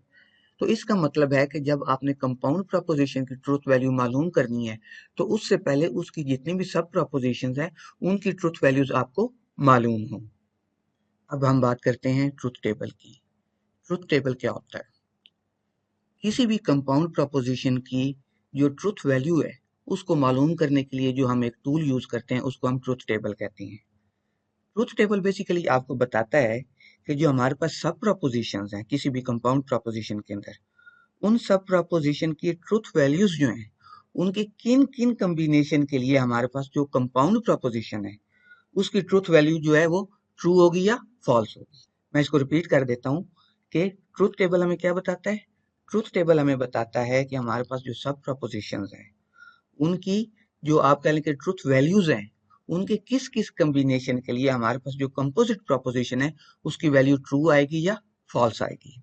तो इसका मतलब है कि जब आपने कंपाउंड प्रोपोजिशन की ट्रुथ वैल्यू मालूम करनी है तो उससे पहले उसकी जितनी भी सब प्रोपोजिशंस हैं उनकी ट्रुथ वैल्यूज आपको मालूम हो। अब हम बात करते हैं ट्रुथ टेबल की। ट्रुथ टेबल क्या होता है, किसी भी कंपाउंड प्रोपोजिशन की जो ट्रुथ वैल्यू है उसको मालूम करने के लिए जो हम एक टूल यूज करते हैं उसको हम ट्रुथ टेबल कहते हैं। ट्रुथ टेबल बेसिकली आपको बताता है कि जो हमारे पास सब प्रोपोजिशंस हैं किसी भी कंपाउंड प्रोपोजिशन के अंदर, उन सब प्रोपोजिशन की ट्रुथ वैल्यूज जो हैं उनके किन किन कम्बिनेशन के लिए हमारे पास जो कंपाउंड प्रोपोजिशन है उसकी ट्रुथ वैल्यू जो है वो ट्रू होगी या फॉल्स होगी। मैं इसको रिपीट कर देता हूँ कि ट्रुथ टेबल हमें क्या बताता है। ट्रुथ टेबल हमें बताता है कि हमारे पास जो सब प्रोपोजिशंस हैं उनकी जो आप कह लें कि ट्रुथ वैल्यूज हैं उनके किस किस कम्बिनेशन के लिए हमारे पास जो कंपोजिट प्रोपोजिशन है उसकी वैल्यू ट्रू आएगी या फॉल्स आएगी।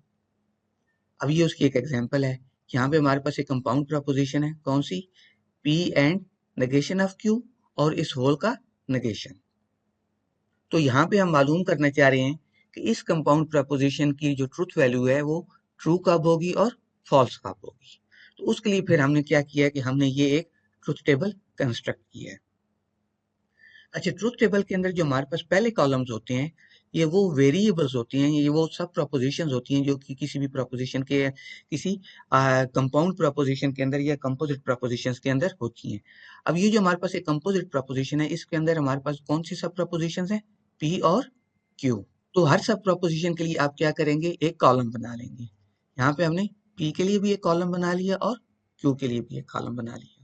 अब ये उसकी एक एग्जांपल है। यहाँ पे हमारे पास एक कंपाउंड प्रोपोजिशन है, कौन सी, P and negation of Q और इस होल का नेगेशन। तो यहाँ पे हम मालूम करना चाह रहे हैं कि इस कंपाउंड प्रोपोजिशन की जो ट्रुथ वैल्यू है वो ट्रू कब होगी और फॉल्स कब होगी। तो उसके लिए फिर हमने क्या किया कि हमने ये एक ट्रुथ टेबल कंस्ट्रक्ट किया है। अच्छा, ट्रुथ टेबल के अंदर जो हमारे पास पहले कॉलम्स होते हैं ये वो वेरिएबल्स होती हैं, ये वो सब प्रोपोजिशंस होती हैं जो कि किसी भी प्रोपोजिशन के किसी कंपाउंड प्रोपोजिशन के अंदर या कंपोजिट प्रोपोजिशंस के अंदर होती हैं। अब ये जो हमारे पास एक कंपोजिट प्रोपोजिशन है इसके अंदर हमारे पास कौन सी सब प्रोपोजिशंस हैं, पी और क्यू। तो हर सब प्रोपोजिशन के लिए आप क्या करेंगे, एक कॉलम बना लेंगे। यहाँ पे हमने पी के लिए भी एक कॉलम बना लिया और क्यू के लिए भी एक कॉलम बना लिया।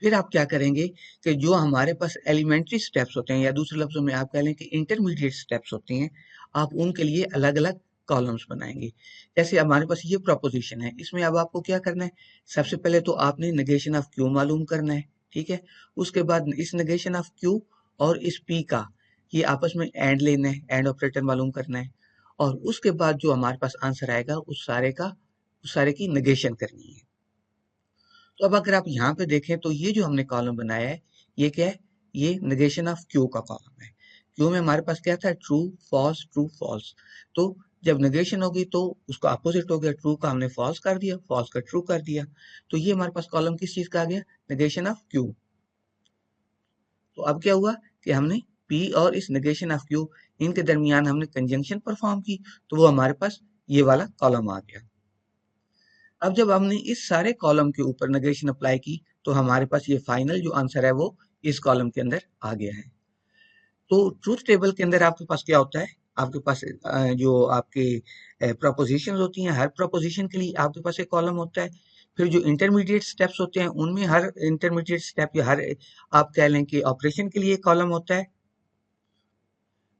फिर आप क्या करेंगे कि जो हमारे पास एलिमेंट्री स्टेप्स होते हैं या दूसरे लफ्जों में आप कह लें कि इंटरमीडिएट स्टेप्स होते हैं, आप उनके लिए अलग अलग कॉलम्स बनाएंगे। जैसे हमारे पास ये प्रोपोजिशन है, इसमें अब आपको क्या करना है, सबसे पहले तो आपने नेगेशन ऑफ क्यू मालूम करना है, ठीक है। उसके बाद इस नेगेशन ऑफ क्यू और इस पी का ये आपस में एंड लेना है, एंड ऑपरेटर मालूम करना है। और उसके बाद जो हमारे पास आंसर आएगा उस सारे की नेगेशन करनी है। तो अब अगर आप यहाँ पे देखें तो ये जो हमने कॉलम बनाया है ये क्या है, ये नेगेशन ऑफ क्यू का कॉलम है। क्यू में हमारे पास क्या था, ट्रू फॉल्स। तो जब नेगेशन होगी तो उसका अपोजिट हो गया, ट्रू का हमने फॉल्स कर दिया, फॉल्स का ट्रू कर दिया। तो ये हमारे पास कॉलम किस चीज का आ गया, नेगेशन ऑफ क्यू। तो अब क्या हुआ कि हमने P और इस नेगेशन ऑफ Q इनके दरमियान हमने कंजंक्शन परफॉर्म की, तो वो हमारे पास ये वाला कॉलम आ गया। अब जब हमने इस सारे कॉलम के ऊपर नेगेशन अप्लाई की तो हमारे पास ये फाइनल जो आंसर है वो इस कॉलम के अंदर आ गया है। तो ट्रूथ टेबल के अंदर आपके पास क्या होता है, आपके पास जो आपके प्रोपोजिशन होती हैं, हर प्रोपोजिशन के लिए आपके पास एक कॉलम होता है। फिर जो इंटरमीडिएट स्टेप्स होते हैं उनमें हर इंटरमीडिएट स्टेप या हर आप कह लें कि ऑपरेशन के लिए एक कॉलम होता है।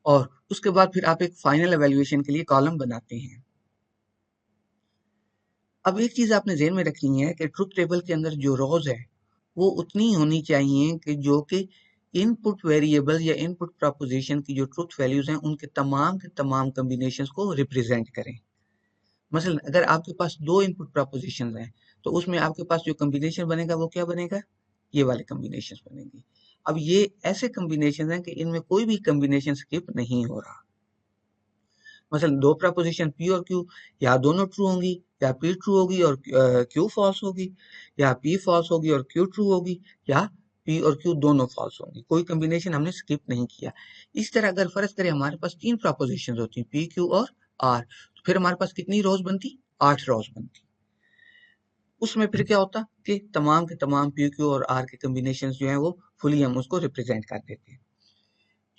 और उसके बाद फिर आप एक फाइनल एवेल्युएशन के लिए कॉलम बनाते हैं। अब एक चीज आपने ध्यान में रखनी है कि ट्रुथ टेबल के अंदर जो रोज है वो उतनी होनी चाहिए कि जो कि इनपुट वेरिएबल या इनपुट प्रोपोजिशन की जो ट्रुथ वैल्यूज हैं उनके तमाम के तमाम कॉम्बिनेशंस को रिप्रेजेंट करें। मसलन अगर आपके पास दो इनपुट प्रोपोजिशन हैं तो उसमें आपके पास जो कॉम्बिनेशन बनेगा वो क्या बनेगा, ये वाले कॉम्बिनेशन बनेंगे। अब ये ऐसे कॉम्बिनेशन हैं कि इनमें कोई भी कॉम्बिनेशन स्किप नहीं हो रहा। मसलन दो प्रपोजिशन P और Q या दोनों ट्रू होंगी, या P ट्रू होगी और Q फॉल्स होगी, या P फॉल्स होगी और Q ट्रू होगी, या P और Q दोनों फॉल्स होंगी। कोई कॉम्बिनेशन हमने स्किप नहीं किया। इस तरह अगर फर्ज करें हमारे पास तीन प्रपोजिशन होती हैं P, Q और R, तो फिर हमारे पास कितनी रोज बनती, 8 रोज बनती। उसमें फिर क्या होता कि तमाम के तमाम P, Q और R के कॉम्बिनेशन जो है वो फुली हम उसको रिप्रेजेंट कर देते हैं।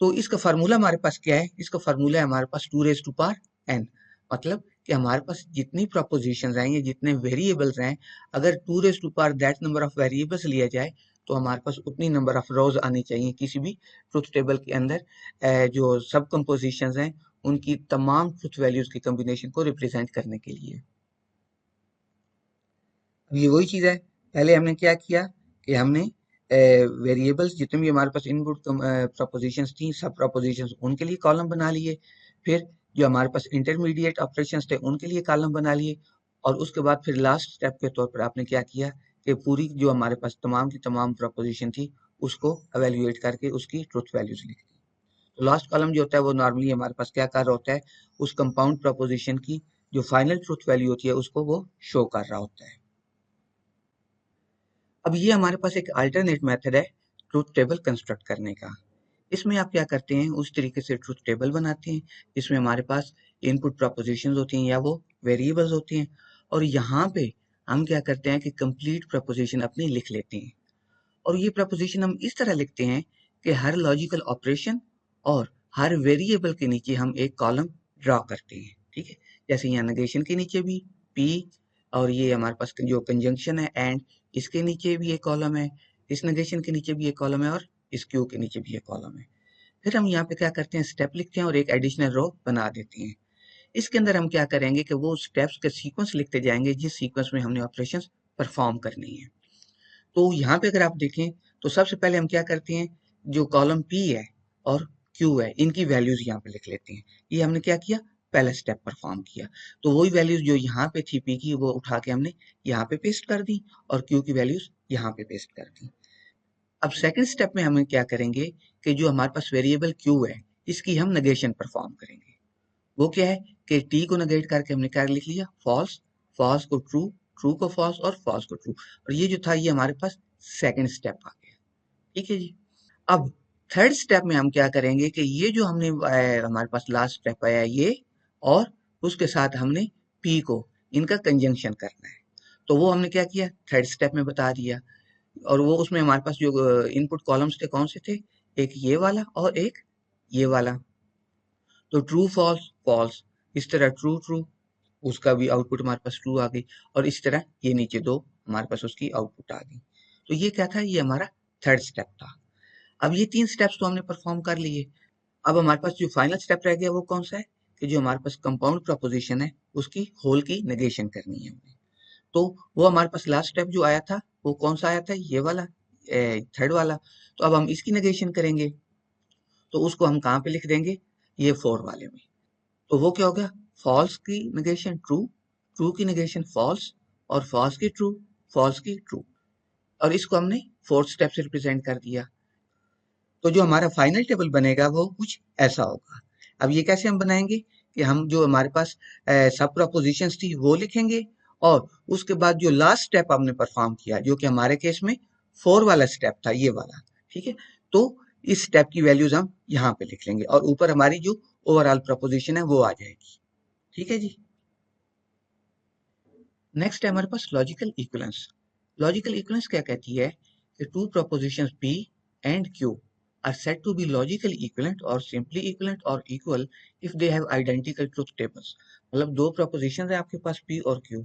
तो इसका फार्मूला हमारे पास क्या है, इसका फार्मूला है हमारे पास 2 रेज़ टू पावर n। मतलब कि हमारे पास जितनी प्रोपोजिशंस हैं या जितने वेरिएबल्स हैं, अगर 2 raise to power that number of variables लिया जाए तो हमारे पास उतनी नंबर ऑफ रोज आनी चाहिए किसी भी ट्रुथ टेबल के अंदर जो सब कंपोजिशंस हैं उनकी तमाम ट्रुथ वैल्यूज की कॉम्बिनेशन को रिप्रेजेंट करने के लिए। अब ये वही चीज है, पहले हमने क्या किया कि हमने वेरिएबल्स जितने भी हमारे पास इनपुट प्रोपोजिशंस थी, सब प्रोपोजिशंस उनके लिए कॉलम बना लिए। फिर जो हमारे पास इंटरमीडिएट ऑपरेशंस थे उनके लिए कॉलम बना लिए। और उसके बाद फिर लास्ट स्टेप के तौर पर आपने क्या किया कि पूरी जो हमारे पास तमाम की तमाम प्रोपोजिशन थी उसको एवेल्युएट करके उसकी ट्रुथ वैल्यूज लिख दी। तो लास्ट कॉलम जो होता है वो नॉर्मली हमारे पास क्या कर रहा होता है, उस कंपाउंड प्रोपोजिशन की जो फाइनल ट्रुथ वैल्यू होती है उसको वो शो कर रहा होता है। अब ये हमारे पास एक अल्टरनेट मेथड है ट्रूथ टेबल कंस्ट्रक्ट करने का। इसमें आप क्या करते हैं, उस तरीके से ट्रूथ टेबल बनाते हैं जिसमें हमारे पास इनपुट प्रोपोजिशंस होती हैं या वो वेरिएबल्स होते हैं, और यहाँ पे हम क्या करते हैं कि कंप्लीट प्रोपोजिशन अपनी लिख लेते हैं। और ये प्रोपोजिशन हम इस तरह लिखते हैं कि हर लॉजिकल ऑपरेशन और हर वेरिएबल के नीचे हम एक कॉलम ड्रॉ करते हैं। ठीक है, जैसे यहाँ नेगेशन के नीचे भी P, और ये हमारे पास जो कंजंक्शन है एंड, इसके नीचे भी एक कॉलम है, इस नेगेशन के नीचे भी एक कॉलम है, और इस क्यू के नीचे भी एक कॉलम है। फिर हम यहाँ पे क्या करते हैं, स्टेप लिखते हैं और एक एडिशनल रो बना देते हैं। इसके अंदर हम क्या करेंगे कि वो स्टेप्स के सीक्वेंस लिखते जाएंगे जिस सीक्वेंस में हमने ऑपरेशन परफॉर्म करनी है। तो यहाँ पे अगर आप देखें तो सबसे पहले हम क्या करते हैं, जो कॉलम P है और Q है इनकी वैल्यूज यहाँ पे लिख लेते हैं। ये हमने क्या किया, पहला स्टेप परफॉर्म किया। तो वही वैल्यूज जो यहाँ पे थी P की वो उठा के हमने यहाँ पे पेस्ट कर दी और Q की वैल्यूज यहाँ पे पेस्ट कर दी। अब सेकंड स्टेप में हम क्या करेंगे कि जो हमारे पास वेरिएबल Q है इसकी हम नेगेशन परफॉर्म करेंगे। वो क्या है कि T को नेगेट करके हमने क्या लिख लिया, फॉल्स, फॉल्स को ट्रू, ट्रू को फॉल्स और फॉल्स को ट्रू। और ये जो था ये हमारे पास सेकंड स्टेप आ गया। ठीक है जी। अब थर्ड स्टेप में हम क्या करेंगे कि ये जो हमने हमारे पास लास्ट स्टेप आया ये, और उसके साथ हमने P को इनका कंजंक्शन करना है। तो वो हमने क्या किया, थर्ड स्टेप में बता दिया। और वो उसमें हमारे पास जो इनपुट कॉलम्स थे कौन से थे, एक ये वाला और एक ये वाला। तो ट्रू फॉल्स फॉल्स, इस तरह ट्रू ट्रू, उसका भी आउटपुट हमारे पास ट्रू आ गई, और इस तरह ये नीचे दो हमारे पास उसकी आउटपुट आ गई। तो ये क्या था, ये हमारा थर्ड स्टेप था। अब ये तीन स्टेप्स तो हमने परफॉर्म कर लिए। अब हमारे पास जो फाइनल स्टेप रह गया वो कौन सा है कि जो हमारे पास कंपाउंड प्रोपोजिशन है उसकी होल की नेगेशन करनी है हमें। तो वो हमारे पास लास्ट स्टेप जो आया था वो कौन सा आया था, ये वाला, थर्ड वाला। तो अब हम इसकी नेगेशन करेंगे, तो उसको हम कहाँ पे लिख देंगे, ये फोर वाले में। तो वो क्या हो गया, फॉल्स की नेगेशन ट्रू, ट्रू की नेगेशन फॉल्स, और फॉल्स की ट्रू, फॉल्स की ट्रू, और इसको हमने फोर्थ स्टेप से रिप्रेजेंट कर दिया। तो जो हमारा फाइनल टेबल बनेगा वो कुछ ऐसा होगा। अब ये कैसे हम बनाएंगे कि हम जो हमारे पास सब प्रपोजिशंस थी वो लिखेंगे, और उसके बाद जो लास्ट स्टेप हमने परफॉर्म किया जो कि हमारे केस में 4 वाला स्टेप था, ये वाला, ठीक है। तो इस स्टेप की वैल्यूज हम यहाँ पे लिख लेंगे और ऊपर हमारी जो ओवरऑल प्रपोजिशन है वो आ जाएगी, ठीक है जी। नेक्स्ट है हमारे पास लॉजिकल इक्विवेलेंस। लॉजिकल इक्विवेलेंस क्या कहती है कि two propositions P and Q are said to be logically equivalent or simply equivalent or equal if they have identical truth tables। मतलब दो प्रोपोजिशंस है आपके पास P और Q,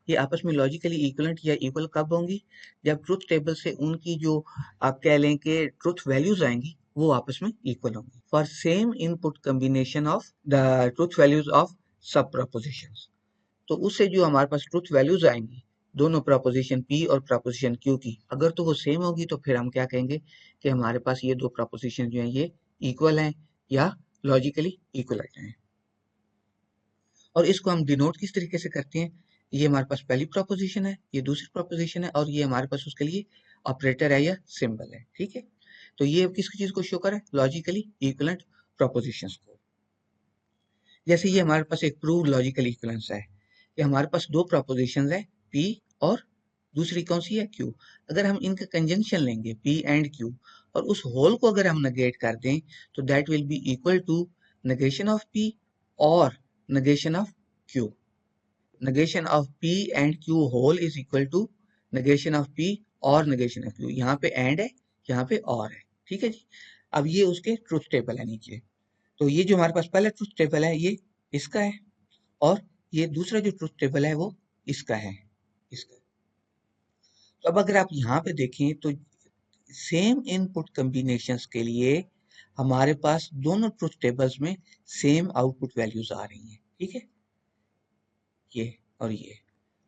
ये आपस में लॉजिकली इक्विवेलेंट या इक्वल कब होंगी, जब ट्रुथ टेबल से उनकी जो आप कह लें कि ट्रुथ वैल्यूज आएंगी वो आपस में इक्वल होंगी for same input combination of the truth values of सब प्रोपोजिशंस। तो उससे जो हमारे पास ट्रुथ वैल्यूज आएंगी दोनों प्रोपोजिशन P और प्रोपोजिशन Q की, अगर तो वो सेम होगी तो फिर हम क्या कहेंगे कि हमारे पास ये दो प्रोपोजिशन जो हैं ये इक्वल हैं या लॉजिकली इक्वलेंट हैं। और इसको हम डिनोट किस तरीके से करते हैं, ये हमारे पास पहली प्रोपोजिशन है, ये दूसरी प्रोपोजिशन है, और ये हमारे पास उसके लिए ऑपरेटर है या सिंबल है, ठीक है। तो ये किस चीज को शो कर है, लॉजिकली इक्वलेंट प्रोपोजिशंस को। जैसे ये हमारे पास एक प्रूव लॉजिकल इक्विवेलेंस है कि हमारे पास दो प्रोपोजिशंस है P और दूसरी कौन सी है Q। अगर हम इनका कंजंक्शन लेंगे P एंड Q और उस होल को अगर हम नेगेट कर दें तो that will be equal to negation of P और negation of Q। Negation of P and Q whole is equal to negation of P और नेगेशन ऑफ Q। यहाँ पे एंड है, यहाँ पे और है, ठीक है जी। अब ये उसके ट्रुथ टेबल है नीचे। तो ये जो हमारे पास पहला ट्रुथ टेबल है ये इसका है, और ये दूसरा जो ट्रुथ टेबल है वो इसका है, इसका। तो अब अगर आप यहाँ पे देखें तो सेम इनपुट कॉम्बिनेशंस के लिए हमारे पास दोनों ट्रुथ टेबल्स में सेम आउटपुट वैल्यूज आ रही हैं, ठीक है, ये और ये।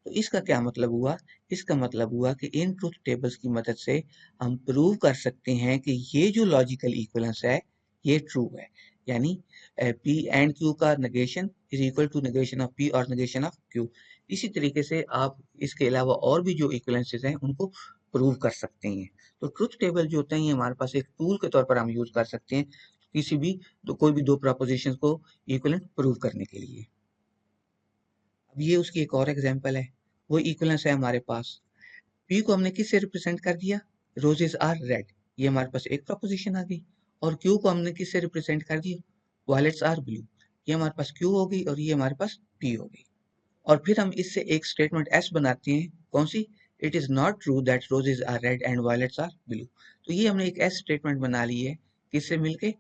तो इसका क्या मतलब हुआ, इसका मतलब हुआ कि इन ट्रुथ टेबल्स की मदद से हम प्रूव कर सकते हैं कि ये जो लॉजिकल इक्विवेलेंस है ये ट्रू है, यानी P एंड Q का negation is equal to negation of P और नेगेशन ऑफ Q। इसी तरीके से आप इसके अलावा और भी जो इक्विवेलेंसेस हैं उनको प्रूव कर सकते हैं। तो ट्रुथ टेबल जो होते हैं ये हमारे पास एक टूल के तौर पर हम यूज कर सकते हैं किसी भी कोई भी दो प्रोपोजिशंस को इक्विवेलेंट प्रूव करने के लिए। अब ये उसकी एक और एग्जांपल है, वो इक्विवेलेंस है हमारे पास। P को हमने किससे रिप्रेजेंट कर दिया, रोजेस आर रेड, ये हमारे पास एक प्रोपोजिशन आ गई। और Q को हमने किससे रिप्रेजेंट कर दिया, वायलेट्स आर ब्लू, ये हमारे पास Q हो गई और ये हमारे पास P हो गई। और फिर हम इससे एक स्टेटमेंट S बनाते हैं, कौन सी, it is not true that roses are red and violets are blue. तो ये हमने एक S स्टेटमेंट बना ली है किससे मिलके,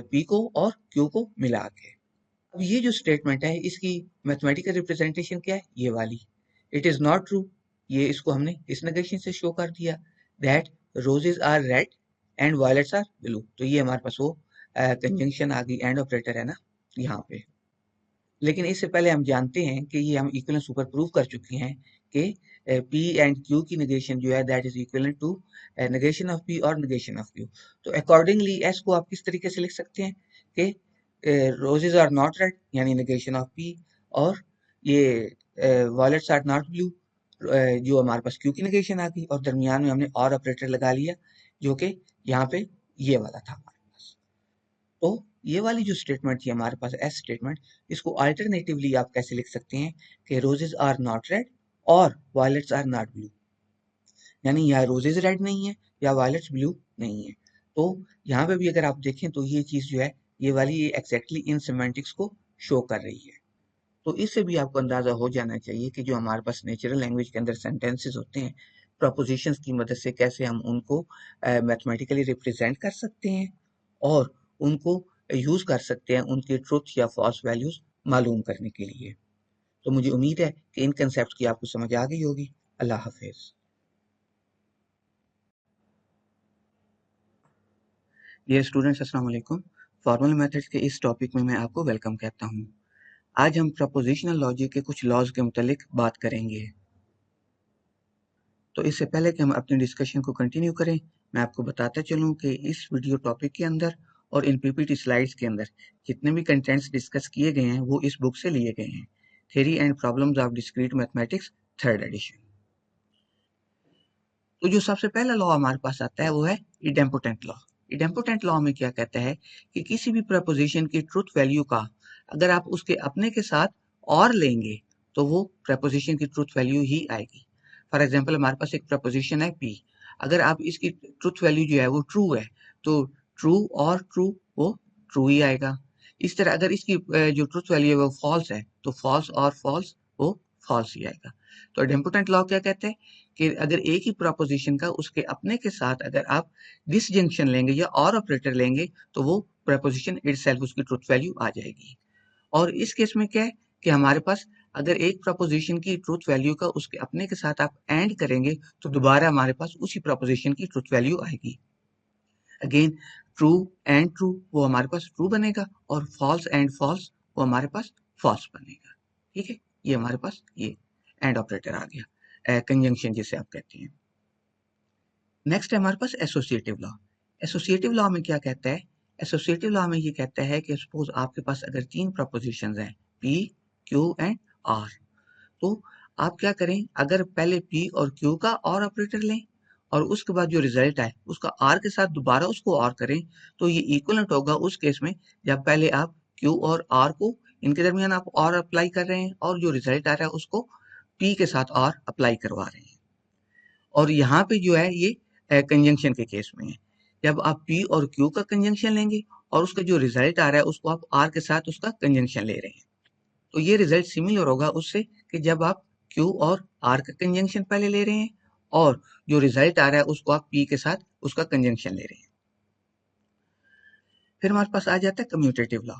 P को और Q को मिला के। अब ये जो स्टेटमेंट है इसकी मैथमेटिकल रिप्रेजेंटेशन क्या है, ये वाली, इट इज नॉट ट्रू, ये इसको हमने इस नेगेशन से शो कर दिया, that roses are red and violets are blue. तो ये हमारे पास वो कंजंक्शन आ गई, एंड ऑपरेटर है ना यहाँ पे। लेकिन इससे पहले हम जानते हैं कि ये हम इक्विवेलेंस ऊपर प्रूव कर चुके हैं कि P एंड Q की नेगेशन जो है that is equivalent to negation of P और नेगेशन ऑफ Q। तो अकॉर्डिंगली S को आप किस तरीके से लिख सकते हैं कि रोजेस आर नॉट रेड यानी नेगेशन ऑफ P, और ये वायलेट्स आर नॉट ब्लू जो हमारे पास Q की नेगेशन आ गई, और दरमियान में हमने और ऑपरेटर लगा लिया जो कि यहाँ पे ये वाला था हमारे पास। तो ये वाली जो स्टेटमेंट थी हमारे पास एस स्टेटमेंट, इसको अल्टरनेटिवली आप कैसे लिख सकते हैं कि रोजेस आर नॉट रेड और वायलेट्स आर नॉट ब्लू, यानी या रोजेस रेड नहीं है या वायलेट्स ब्लू नहीं है। तो यहाँ पे भी अगर आप देखें तो ये चीज जो है ये वाली ये एग्जैक्टली इन सिमेंटिक्स को शो कर रही है। तो इससे भी आपको अंदाजा हो जाना चाहिए कि जो हमारे पास नेचुरल लैंग्वेज के अंदर सेंटेंसेस होते हैं प्रपोजिशंस की मदद से कैसे हम उनको मैथमेटिकली रिप्रेजेंट कर सकते हैं और उनको यूज कर सकते हैं उनके ट्रुथ या फॉल्स वैल्यूज मालूम करने के लिए। तो मुझे उम्मीद है कि इन कंसेप्ट की आपको समझ आ गई होगी। अल्लाह हाफिज। ये स्टूडेंट्स अस्सलाम वालेकुम। फॉर्मल मेथड्स के इस टॉपिक में मैं आपको वेलकम कहता हूँ। आज हम प्रपोजिशनल लॉजिक के कुछ लॉज के मुतालिक बात करेंगे। तो इससे पहले कि हम अपने डिस्कशन को कंटिन्यू करें, मैं आपको बताता चलूं कि इस वीडियो टॉपिक के अंदर और इन पीपीटी स्लाइड्स के अंदर जितने भी कंटेंट्स डिस्कस किए गए हैं वो इस बुक से लिए गए हैं, theory and problems of discrete mathematics 3rd edition. तो जो सबसे पहला लॉ हमारे पास आता है वो है इडेम्पोटेंट लॉ। इडेम्पोटेंट लॉ में क्या कहता है कि किसी भी प्रपोजिशन की ट्रुथ वैल्यू का अगर आप उसके अपने के साथ और लेंगे तो वो प्रपोजिशन की ट्रुथ वैल्यू ही आएगी। फॉर एग्जाम्पल हमारे पास एक प्रपोजिशन है P, अगर आप इसकी ट्रुथ वैल्यू जो है वो ट्रू है तो ट्रू और ट्रू वो ट्रू ही आएगा। इस तरह अगर इसकी जो ट्रुथ वैल्यू है वो फॉल्स है तो फॉल्स और फॉल्स वो फॉल्स ही आएगा। तो इडेम्पोटेंट लॉ क्या कहते हैं कि अगर एक ही प्रपोजिशन का उसके अपने के साथ अगर आप डिसजंक्शन लेंगे या और ऑपरेटर लेंगे तो वो प्रपोजिशन इटसेल्फ उसकी ट्रुथ वैल्यू आ जाएगी। और इस केस में क्या है कि हमारे पास अगर एक प्रपोजिशन की ट्रुथ वैल्यू का उसके अपने के साथ आप एंड करेंगे तो दोबारा हमारे पास उसी प्रपोजिशन की ट्रुथ वैल्यू आएगी। अगेन ट्रू एंड ट्रू वो हमारे पास ट्रू बनेगा और फॉल्स एंड फॉल्स वो हमारे पास फॉल्स बनेगा। ठीक है, ये हमारे पास ये एंड ऑपरेटर आ गया, कंजंक्शन जिसे आप कहते हैं। नेक्स्ट है हमारे पास एसोसिएटिव लॉ। एसोसिएटिव लॉ में क्या कहता है, एसोसिएटिव लॉ में ये कहता है कि सपोज आपके पास अगर 3 प्रपोजिशंस हैं P, Q एंड R, तो आप क्या करें अगर पहले P और Q का और ऑपरेटर लें और उसके बाद जो रिजल्ट आए उसका R के साथ दोबारा उसको और करें तो ये इक्वलेंट होगा उस केस में जब पहले आप Q और R को इनके दरमियान आप और अप्लाई कर रहे हैं और जो रिजल्ट आ रहा है उसको P के साथ और अप्लाई करवा रहे हैं। और यहाँ पे जो है ये कंजंक्शन के केस में है, जब आप P और Q का कंजंक्शन लेंगे और उसका जो रिजल्ट आ रहा है उसको आप R के साथ उसका कंजंक्शन ले रहे हैं तो ये रिजल्ट सिमिलर होगा उससे कि जब आप Q और R का कंजंक्शन पहले ले रहे हैं और जो रिजल्ट आ रहा है उसको आप P के साथ उसका कंजंक्शन ले रहे हैं। फिर हमारे पास आ जाता है कम्यूटेटिव लॉ।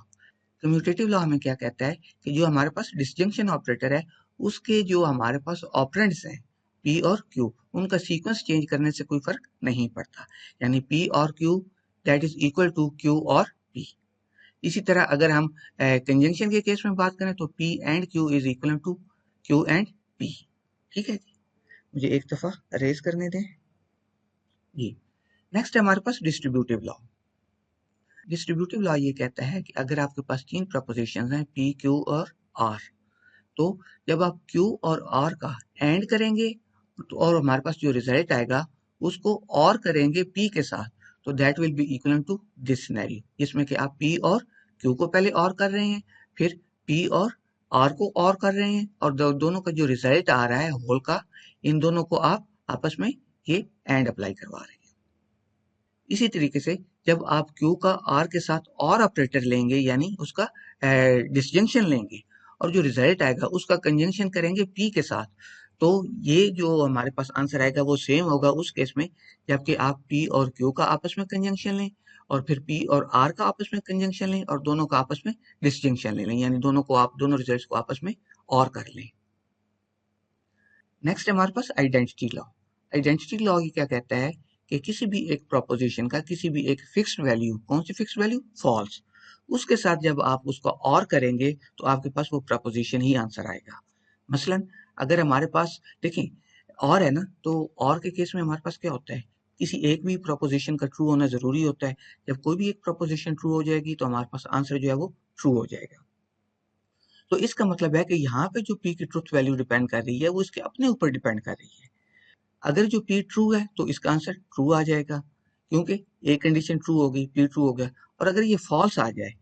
कम्यूटेटिव लॉ हमें क्या कहता है कि जो हमारे पास डिसजंक्शन ऑपरेटर है उसके जो हमारे पास ऑपरेंड्स हैं P और Q उनका सीक्वेंस चेंज करने से कोई फर्क नहीं पड़ता, यानी P और Q that is equal to Q और P। इसी तरह अगर हम कंजंक्शन के केस में बात करें तो P and Q is equal to Q and P। ठीक है जी, मुझे एक दफा अरेज करने दें जी। नेक्स्ट है हमारे पास डिस्ट्रीब्यूटिव लॉ। डिस्ट्रीब्यूटिव लॉ ये कहता है कि अगर आपके पास 3 प्रपोजिशंस हैं P, Q और R, तो जब आप Q और R का एंड करेंगे तो और हमारे पास जो रिजल्ट आएगा उसको और करेंगे P के साथ तो that will be equal to this scenario, जिसमें कि आप P और Q को पहले और कर रहे हैं फिर P और R को और कर रहे हैं और दोनों का जो रिजल्ट आ रहा है होल का इन दोनों को आप आपस में ये एंड अप्लाई करवा रहे हैं। इसी तरीके से जब आप Q का R के साथ और ऑपरेटर लेंगे यानी उसका डिसजंक्शन लेंगे और जो रिजल्ट आएगा उसका कंजंक्शन करेंगे P के साथ तो ये जो हमारे पास आंसर आएगा वो सेम होगा उस केस में जबकि आप P और Q का आपस में कंजंक्शन लें और फिर P और R का आपस में कंजंक्शन लें और दोनों का आपस में डिसजंक्शन ले लें, यानी दोनों को आप दोनों रिजल्ट्स को आपस में और कर लें। नेक्स्ट है हमारे पास आइडेंटिटी लॉ। आइडेंटिटी लॉ ये क्या कहता है कि किसी भी एक प्रोपोजिशन का किसी भी एक फिक्स्ड वैल्यू, कौन सी फिक्स्ड वैल्यू, फॉल्स, उसके साथ जब आप उसका और करेंगे तो आपके पास वो प्रपोजिशन ही आंसर आएगा। मसलन अगर हमारे पास देखें और है ना तो और के केस में हमारे पास क्या होता है किसी एक भी प्रोपोजिशन का ट्रू होना जरूरी होता है। जब कोई भी एक प्रोपोजिशन ट्रू हो जाएगी तो हमारे पास आंसर जो है वो ट्रू हो जाएगा। तो इसका मतलब है कि यहाँ पे जो P की ट्रुथ वैल्यू डिपेंड कर रही है वो इसके अपने ऊपर डिपेंड कर रही है। अगर जो P ट्रू है तो इसका आंसर ट्रू आ जाएगा क्योंकि एक कंडीशन ट्रू हो गई, P ट्रू हो गया। और अगर ये फॉल्स आ जाए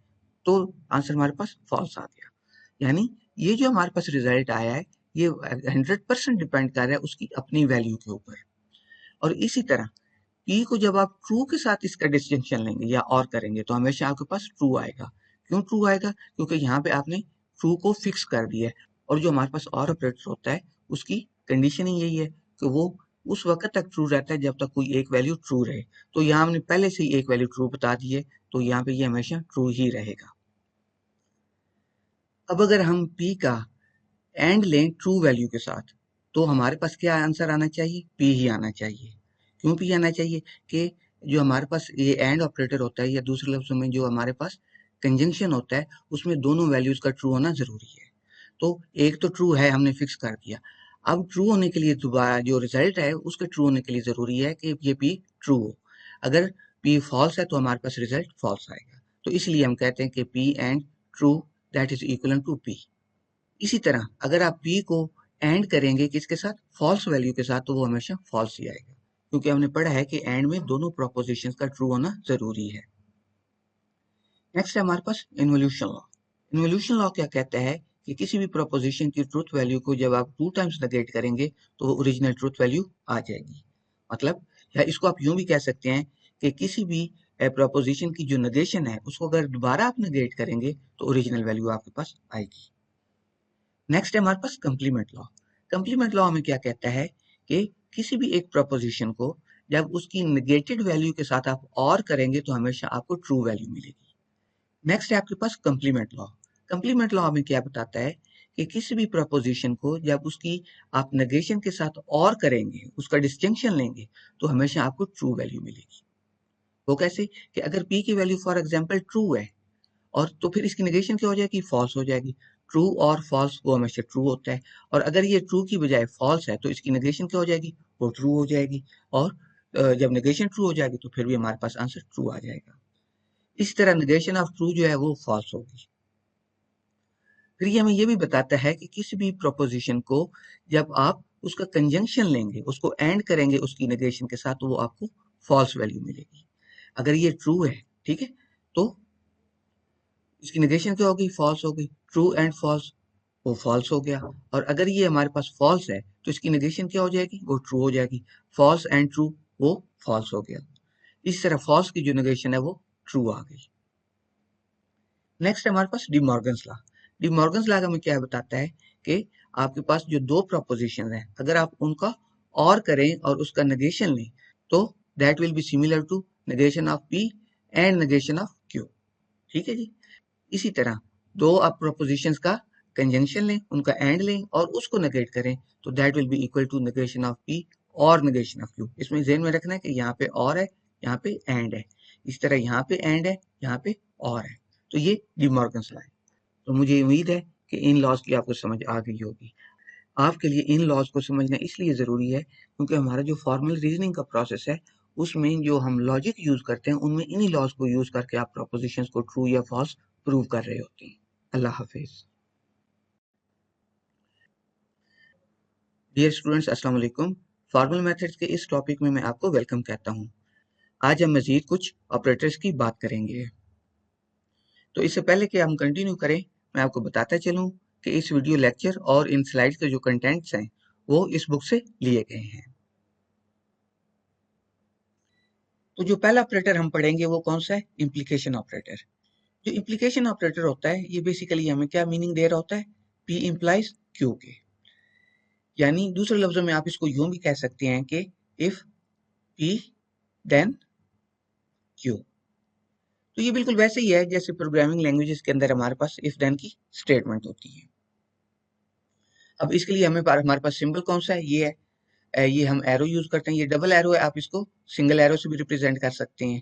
तो आंसर हमारे पास फॉल्स आ गया। यानी ये जो हमारे पास रिजल्ट आया है ये 100% डिपेंड कर रहा है उसकी अपनी वैल्यू के ऊपर। और इसी तरह P को जब आप ट्रू के साथ इसका डिस्टिंक्शन लेंगे या और करेंगे तो हमेशा आपके पास ट्रू आएगा। क्यों ट्रू आएगा? क्योंकि यहाँ पे आपने ट्रू को फिक्स कर दिया है और जो हमारे पास और ऑपरेटर होता है उसकी कंडीशन ही यही है कि वो उस वक्त तक ट्रू रहता है जब तक कोई एक वैल्यू ट्रू रहे। तो यहाँ हमने पहले से ही एक वैल्यू ट्रू बता दी है तो यहाँ पे ये हमेशा ट्रू ही रहेगा। अब अगर हम P का एंड लें ट्रू वैल्यू के साथ तो हमारे पास क्या आंसर आना चाहिए? P ही आना चाहिए। क्यों P आना चाहिए? कि जो हमारे पास ये एंड ऑपरेटर होता है या दूसरे लफ्जों में जो हमारे पास कंजंक्शन होता है उसमें दोनों वैल्यूज का ट्रू होना जरूरी है। तो एक तो ट्रू है हमने फिक्स कर दिया, अब ट्रू होने के लिए दोबारा जो रिजल्ट है उसके ट्रू होने के लिए जरूरी है कि ये P ट्रू हो। अगर P फॉल्स है तो हमारे पास रिजल्ट फॉल्स आएगा। तो इसलिए हम कहते हैं कि P and true that is equal to P। इसी तरह अगर आप P को एंड करेंगे किसके साथ, फॉल्स वैल्यू के साथ, तो वो हमेशा फॉल्स ही आएगा, क्योंकि हमने पढ़ा है कि एंड में दोनों प्रोपोजिशंस का ट्रू होना जरूरी है। नेक्स्ट है हमारे पास इन्वोल्यूशन लॉ। इन्वोल्यूशन लॉ क्या कहता है कि किसी भी प्रोपोजिशन की ट्रूथ वैल्यू को जब आप 2 टाइम्स नेगेट करेंगे तो वो ओरिजिनल ट्रूथ वैल्यू आ जाएगी। मतलब या इसको आप यूं भी कह सकते हैं कि किसी भी प्रोपोजिशन की जो नेगेशन है उसको अगर दोबारा आप नेगेट करेंगे तो ओरिजिनल वैल्यू आपके पास आएगी। नेक्स्ट है हमारे पास कंप्लीमेंट लॉ। कंप्लीमेंट लॉ हमें क्या कहता है कि किसी भी एक प्रोपोजिशन को जब उसकी नेगेटेड वैल्यू के साथ आप और करेंगे तो हमेशा आपको ट्रू वैल्यू मिलेगी। नेक्स्ट है आपके पास कंप्लीमेंट लॉ। कंप्लीमेंट लॉ हमें क्या बताता है कि किसी भी प्रोपोजिशन को जब उसकी आप नेगेशन के साथ और करेंगे, उसका डिस्टिंक्शन लेंगे, तो हमेशा आपको ट्रू वैल्यू मिलेगी। वो कैसे कि अगर p की वैल्यू फॉर एग्जांपल ट्रू है और तो फिर इसकी नेगेशन क्या हो जाएगी, फॉल्स हो जाएगी। ट्रू और फॉल्स वो हमेशा ट्रू होता है, और अगर ये ट्रू की बजाय फॉल्स है तो इसकी नेगेशन क्या हो जाएगी, वो ट्रू हो जाएगी। और जब नेगेशन ट्रू हो जाएगी तो फिर भी हमारे पास आंसर ट्रू आ जाएगा। इस तरह नेगेशन ऑफ ट्रू जो है वो फॉल्स होगी। फिर ये हमें ये भी बताता है कि किसी भी प्रोपोजिशन को जब आप उसका कंजंक्शन लेंगे, उसको एंड करेंगे उसकी नेगेशन के साथ, तो वो आपको फॉल्स वैल्यू मिलेगी। अगर ये ट्रू है, ठीक है, तो इसकी नेगेशन क्या होगी, फॉल्स होगी। ट्रू एंड फॉल्स, वो फॉल्स हो गया। और अगर ये हमारे पास फॉल्स है तो इसकी नेगेशन क्या हो जाएगी, वो ट्रू हो जाएगी। फॉल्स एंड ट्रू, वो फॉल्स हो गया। इस तरह फॉल्स की जो नेगेशन है वो ट्रू आ गई। नेक्स्ट है हमारे पास De Morgan's law. De Morgan's law हमें क्या बताता है कि आपके पास जो दो प्रोपोजिशन है, अगर आप उनका और करें और उसका नेगेशन लें तो that will be similar to negation of P and negation of Q. ठीक है जी। इसी तरह दो आप प्रोपोजिशंस का कंजंक्शन लें, उनका एंड लें और उसको नेगेट करें तो that will be equal to negation of P और नेगेशन ऑफ क्यू। इसमें ध्यान में रखना है कि यहाँ पे और है, यहाँ पे एंड है। इस तरह यहाँ पे एंड है, यहाँ पे और है। तो ये डी मॉर्गन्स लॉ है। तो मुझे उम्मीद है कि इन लॉज की आपको समझ आ गई होगी। आपके लिए इन लॉज को समझना इसलिए ज़रूरी है क्योंकि हमारा जो फॉर्मल रीजनिंग का प्रोसेस है उसमें जो हम लॉजिक यूज़ करते हैं उनमें इन्हीं लॉज को यूज़ करके आप प्रोपोजिशंस को ट्रू या फॉल्स प्रूव कर रहे होते हैं। अल्लाह हाफिज। डियर स्टूडेंट्स, अस्सलाम वालेकुम। फॉर्मल मेथड्स के इस टॉपिक में मैं आपको वेलकम कहता हूँ। आज हम मजीद कुछ ऑपरेटर्स की बात करेंगे। तो इससे पहले कि हम कंटिन्यू करें, मैं आपको बताता चलूं कि इस वीडियो लेक्चर और इन स्लाइड्स के जो कंटेंट्स हैं वो इस बुक से लिए गए हैं। तो जो पहला ऑपरेटर हम पढ़ेंगे वो कौन सा है, इम्प्लीकेशन ऑपरेटर। जो इम्प्लीकेशन ऑपरेटर होता है ये बेसिकली हमें क्या मीनिंग दे रहा होता है, P इम्प्लाइज Q के। यानी दूसरे लफ्जों में आप इसको यूं भी कह सकते हैं कि इफ P देन Q। तो ये बिल्कुल वैसे ही है जैसे प्रोग्रामिंग लैंग्वेजेस के अंदर हमारे पास इफ देन की स्टेटमेंट होती है। अब इसके लिए हमारे पास सिंबल कौन सा है, ये है, ये हम एरो यूज करते हैं। ये डबल एरो है, आप इसको सिंगल एरो से भी रिप्रेजेंट कर सकते हैं।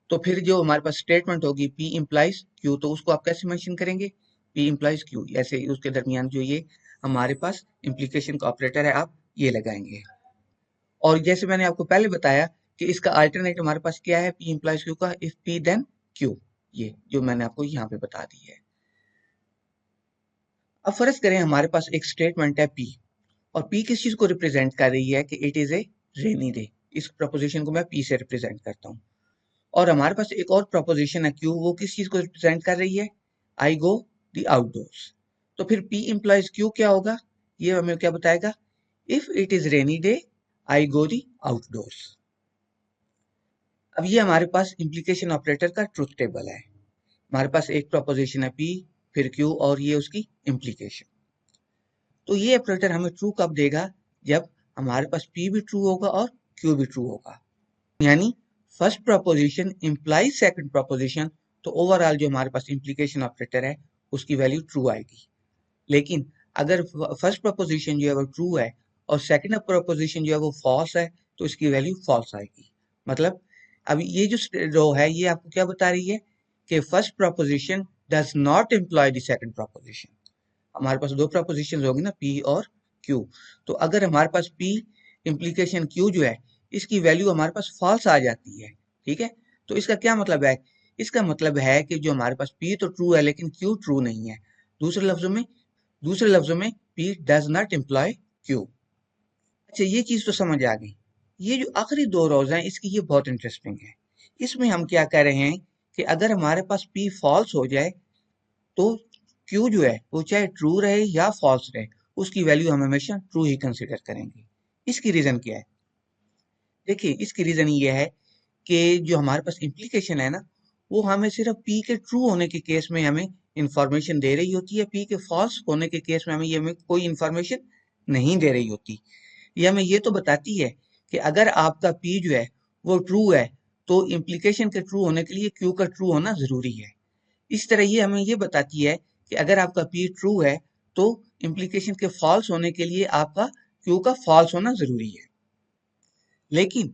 तो फिर जो हमारे पास स्टेटमेंट होगी P इम्प्लाइज Q, तो उसको आप कैसे मेंशन करेंगे, P इम्प्लाइज Q। ऐसे उसके दरमियान जो ये हमारे पास इम्प्लीकेशन का ऑपरेटर है आप ये लगाएंगे। और जैसे मैंने आपको पहले बताया कि इसका अल्टरनेट हमारे पास क्या है, P इम्प्लाइज Q का, इफ P देन Q। ये जो मैंने आपको यहाँ पे बता दी है। अब फर्ज करें हमारे पास एक स्टेटमेंट है P, और P किस चीज को रिप्रेजेंट कर रही है कि it is A rainy day. इस प्रपोजिशन को मैं P से रिप्रेजेंट करता हूँ। और हमारे पास एक और प्रपोजिशन है Q, वो किस चीज को रिप्रेजेंट कर रही है, आई गो द आउटडोर्स। तो फिर P इम्प्लाइज Q क्या होगा, ये हमें क्या बताएगा, if it is rainy day I go the outdoors. अब ये हमारे पास इम्प्लीकेशन ऑपरेटर का ट्रुथ टेबल है। हमारे पास एक प्रपोजिशन है P, फिर Q और ये उसकी इम्प्लीकेशन। तो ये ऑपरेटर हमें ट्रू कब देगा, जब हमारे पास P भी ट्रू होगा और Q भी ट्रू होगा। यानी first proposition implies second proposition, तो ओवरऑल जो हमारे पास इम्प्लीकेशन ऑपरेटर है उसकी वैल्यू ट्रू आएगी। लेकिन अगर फर्स्ट प्रोपोजिशन जो है वो ट्रू है और सेकंड प्रोपोजिशन जो है वो फॉल्स है तो इसकी वैल्यू फॉल्स आएगी। मतलब अब ये जो रो है ये आपको क्या बता रही है कि first proposition does not imply the second proposition. हमारे पास दो प्रोपोजिशन होगी ना, P और Q। तो अगर हमारे पास P इम्प्लीकेशन Q जो है इसकी वैल्यू हमारे पास फॉल्स आ जाती है, ठीक है, तो इसका क्या मतलब है? इसका मतलब है कि जो हमारे पास P तो ट्रू है लेकिन Q ट्रू नहीं है। दूसरे लफ्जों में P does not imply Q। अच्छा, ये चीज तो समझ आ गई। ये जो आखिरी दो रोज हैं इसकी ये बहुत इंटरेस्टिंग है। इसमें हम क्या कह रहे हैं कि अगर हमारे पास P फॉल्स हो जाए तो Q जो है वो चाहे ट्रू रहे या फॉल्स रहे, उसकी वैल्यू हम हमेशा ट्रू ही कंसिडर करेंगे। इसकी रीजन क्या है? देखिए, इसकी रीजन ये है कि जो हमारे पास इम्प्लीकेशन है ना, वो हमें सिर्फ P के ट्रू होने के केस में हमें इंफॉर्मेशन दे रही होती है। P के फॉल्स होने के केस में हमें कोई इंफॉर्मेशन नहीं दे रही होती। ये हमें ये तो बताती है कि अगर आपका P जो है वो ट्रू है तो इम्प्लीकेशन के ट्रू होने के लिए Q का ट्रू होना जरूरी है। इस तरह ये हमें ये बताती है कि अगर आपका P ट्रू है तो इम्प्लीकेशन के फॉल्स होने के लिए आपका Q का फॉल्स होना जरूरी है। लेकिन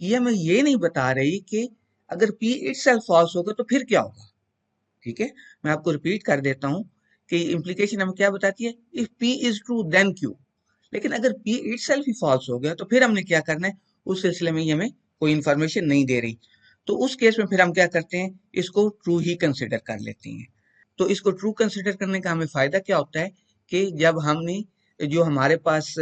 ये हमें ये नहीं बता रही कि अगर P इटसेल्फ फॉल्स होगा तो फिर क्या होगा। ठीक है, मैं आपको रिपीट कर देता हूं कि इम्प्लीकेशन हमें क्या बताती है, if P is true then Q। लेकिन अगर P इटसेल्फ ही फॉल्स हो गया तो फिर हमने क्या करना है, उस सिलसिले में ये हमें कोई इंफॉर्मेशन नहीं दे रही। तो उस केस में फिर हम क्या करते हैं, इसको ट्रू ही कंसिडर कर लेते हैं। तो इसको ट्रू कंसिडर करने का हमें फायदा क्या होता है कि जब हमने जो हमारे पास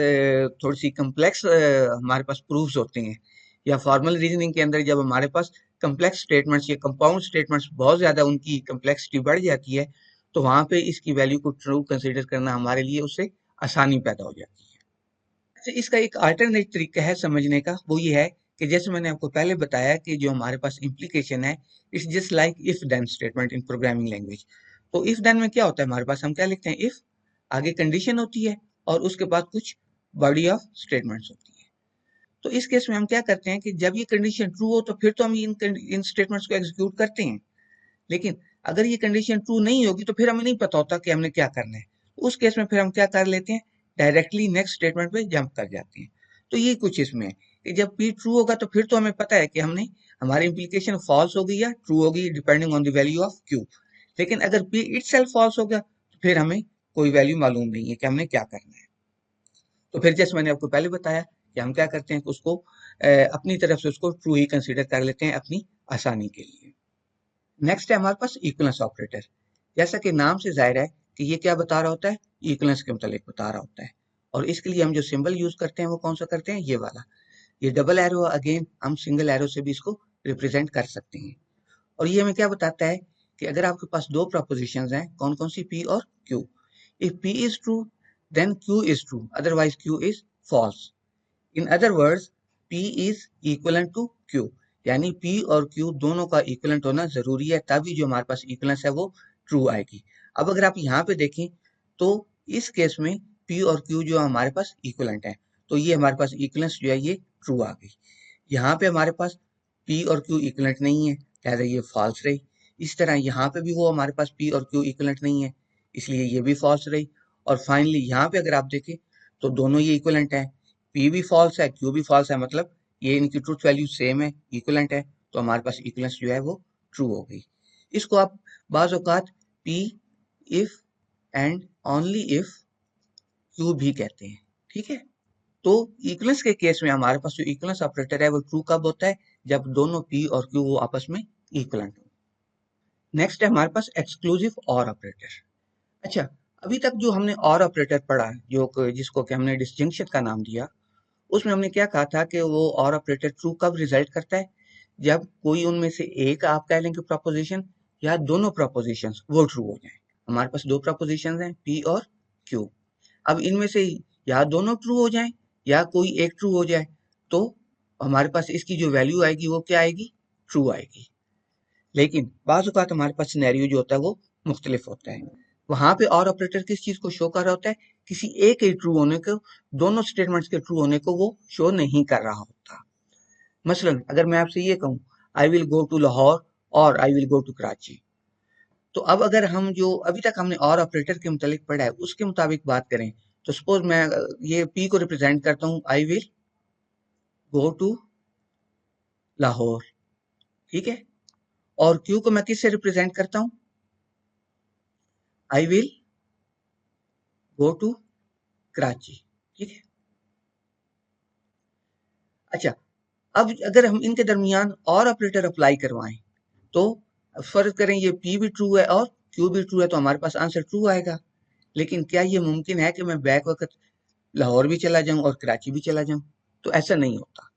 थोड़ी सी कम्प्लेक्स हमारे पास प्रूफ्स होते हैं या फॉर्मल रीजनिंग के अंदर जब हमारे पास कम्प्लेक्स स्टेटमेंट्स या कंपाउंड स्टेटमेंट्स बहुत ज्यादा उनकी कम्प्लेक्सिटी बढ़ जाती है, तो वहां पे इसकी वैल्यू को ट्रू कंसिडर करना हमारे लिए उससे आसानी पैदा हो जाती है। अच्छा, इसका एक अल्टरनेट तरीका है समझने का, वो ये है कि जैसे मैंने आपको पहले बताया कि जो हमारे पास इम्प्लीकेशन है, it's just like if then statement in programming language. तो इफ देन में क्या होता है, हमारे पास हम क्या लिखते हैं, इफ आगे कंडीशन होती है और उसके बाद कुछ बॉडी ऑफ स्टेटमेंट्स होती है। तो इस केस में हम क्या करते हैं कि जब ये कंडीशन ट्रू हो तो फिर तो हम इन स्टेटमेंट्स को एग्जीक्यूट करते हैं। लेकिन अगर ये कंडीशन ट्रू नहीं होगी तो फिर हमें नहीं पता होता कि हमने क्या करना है। उस केस में फिर हम क्या कर लेते हैं, डायरेक्टली नेक्स्ट स्टेटमेंट पे जंप कर जाते हैं। तो ये कुछ इसमें है कि जब P ट्रू होगा तो फिर तो हमें पता है कि हमने हमारी इम्प्लीकेशन फॉल्स होगी या ट्रू होगी depending on the value of Q। लेकिन अगर P इटसेल्फ फॉल्स हो गया तो फिर हमें कोई वैल्यू मालूम नहीं है कि हमने क्या करना है। तो फिर जैसे मैंने आपको पहले बताया कि हम क्या करते हैं कि उसको अपनी तरफ से उसको ट्रू ही कंसिडर कर लेते हैं अपनी आसानी के लिए। नेक्स्ट है हमारे पास इक्वलेंस ऑपरेटर। जैसा कि नाम से जाहिर है कि ये क्या बता रहा होता है, इक्वलेंस के मुतालिक बता रहा होता है। और इसके लिए हम जो सिंबल यूज करते हैं वो कौन सा करते हैं, ये वाला। ये डबल एरो, अगेन हम सिंगल एरो से भी इसको रिप्रेजेंट कर सकते हैं। और ये हमें क्या बताता है कि अगर आपके पास दो प्रपोजिशंस हैं, कौन कौन सी, P और Q। If P is true then Q is true, otherwise Q is false. In other words, P is equivalent to Q, यानी P और Q दोनों का इक्वलेंट होना जरूरी है, तभी जो हमारे पास इक्वलेंस है वो ट्रू आएगी। अब अगर आप यहाँ पे देखें तो इस केस में P और Q जो हमारे पास इक्वलेंट है, तो ये हमारे पास इक्वलेंस जो है ये ट्रू आ गई। यहाँ पे हमारे पास P और Q इक्वलेंट नहीं है, लिहाजा ये फॉल्स रही। इस तरह यहाँ पे भी वो हमारे पास P और Q इक्वलेंट नहीं है, इसलिए ये भी फॉल्स रही। और फाइनली यहाँ पे अगर आप देखें तो दोनों ये इक्वलेंट है, P भी फॉल्स है, Q भी फॉल्स है, मतलब ये इनकी ट्रूथ वैल्यू सेम है, इक्वलेंट है, तो हमारे पास इक्वलेंस जो है वो ट्रू हो गई। इसको आप बाज औकात P if and only if Q भी कहते हैं। ठीक है, तो इक्वलेंस के केस में हमारे पास जो इक्वलेंस ऑपरेटर है वो ट्रू कब होता है, जब दोनों P और Q वो आपस में इक्वलेंट हो। नेक्स्ट है हमारे पास एक्सक्लूसिव और ऑपरेटर। अच्छा, अभी तक जो हमने और ऑपरेटर पढ़ा, जिसको कि हमने डिस्टिंक्शन का नाम दिया, उसमें हमने क्या कहा था कि वो और ऑपरेटर ट्रू कब रिजल्ट करता है, जब कोई उनमें से एक आप कह लेंगे प्रोपोजिशन या दोनों प्रोपोजिशंस वो ट्रू हो जाए। हमारे पास दो प्रोपोजिशंस हैं, P और Q। अब इनमें से या दोनों ट्रू हो जाएं या कोई एक ट्रू हो जाए, तो हमारे पास इसकी जो वैल्यू आएगी वो क्या आएगी, ट्रू आएगी। लेकिन बाज़ औक़ात हमारे पास सिनेरियो जो होता है वो मुख्तलिफ होता है। वहां पे और ऑपरेटर किस चीज को शो कर रहा होता है, किसी एक के ट्रू होने को, दोनों स्टेटमेंट्स के ट्रू होने को वो शो नहीं कर रहा होता। मसलन अगर मैं आपसे ये कहूं, I will go to Lahore और I will go to Karachi, तो अब अगर हम जो अभी तक हमने और ऑपरेटर के मुतालिक पढ़ा है उसके मुताबिक बात करें, तो सपोज मैं ये P को रिप्रेजेंट करता हूँ, I will go to Lahore. ठीक है, और Q को मैं किससे रिप्रेजेंट करता हूँ, I will go to Karachi. ठीक है, अच्छा, अब अगर हम इनके दरमियान और ऑपरेटर अप्लाई करवाएं तो फर्ज करें ये P भी ट्रू है और Q भी ट्रू है तो हमारे पास आंसर ट्रू आएगा। लेकिन क्या ये मुमकिन है कि मैं बैक वक्त लाहौर भी चला जाऊं और कराची भी चला जाऊं? तो ऐसा नहीं होता।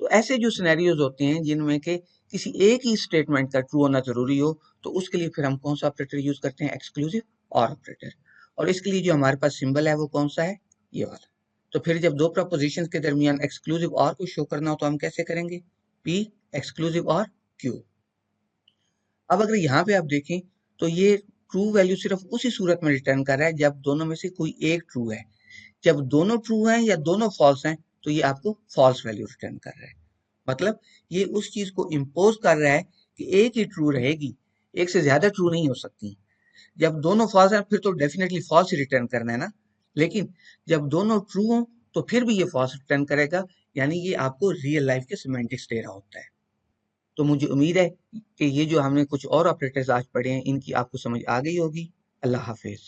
तो ऐसे जो सिनेरियोज होते हैं जिनमें के किसी एक ही स्टेटमेंट का ट्रू होना जरूरी हो, तो उसके लिए फिर हम कौन सा ऑपरेटर यूज करते हैं? एक्सक्लूसिव और ऑपरेटर। और इसके लिए जो हमारे पास सिंबल है वो कौन सा है? ये वाला। तो फिर जब दो प्रपोजिशन के दरमियान एक्सक्लूसिव और को शो करना हो तो हम कैसे करेंगे? P एक्सक्लूसिव और Q। अब अगर यहाँ पे आप देखें तो ये ट्रू वैल्यू सिर्फ उसी सूरत में रिटर्न कर रहा है जब दोनों में से कोई एक ट्रू है। जब दोनों ट्रू हैं या दोनों फॉल्स हैं तो ये आपको फॉल्स वैल्यू रिटर्न कर रहा है। मतलब ये उस चीज को इम्पोज कर रहा है कि एक ही ट्रू रहेगी, एक से ज्यादा ट्रू नहीं हो सकती। जब दोनों फॉल्स हैं फिर तो डेफिनेटली फॉल्स ही रिटर्न करना है ना। लेकिन जब दोनों ट्रू हो तो फिर भी ये फॉल्स रिटर्न करेगा, यानी ये आपको रियल लाइफ के सिमेंटिक्स दे रहा होता है। तो मुझे उम्मीद है कि ये जो हमने कुछ और ऑपरेटर्स आज पढ़े हैं इनकी आपको समझ आ गई होगी। अल्लाह हाफिज।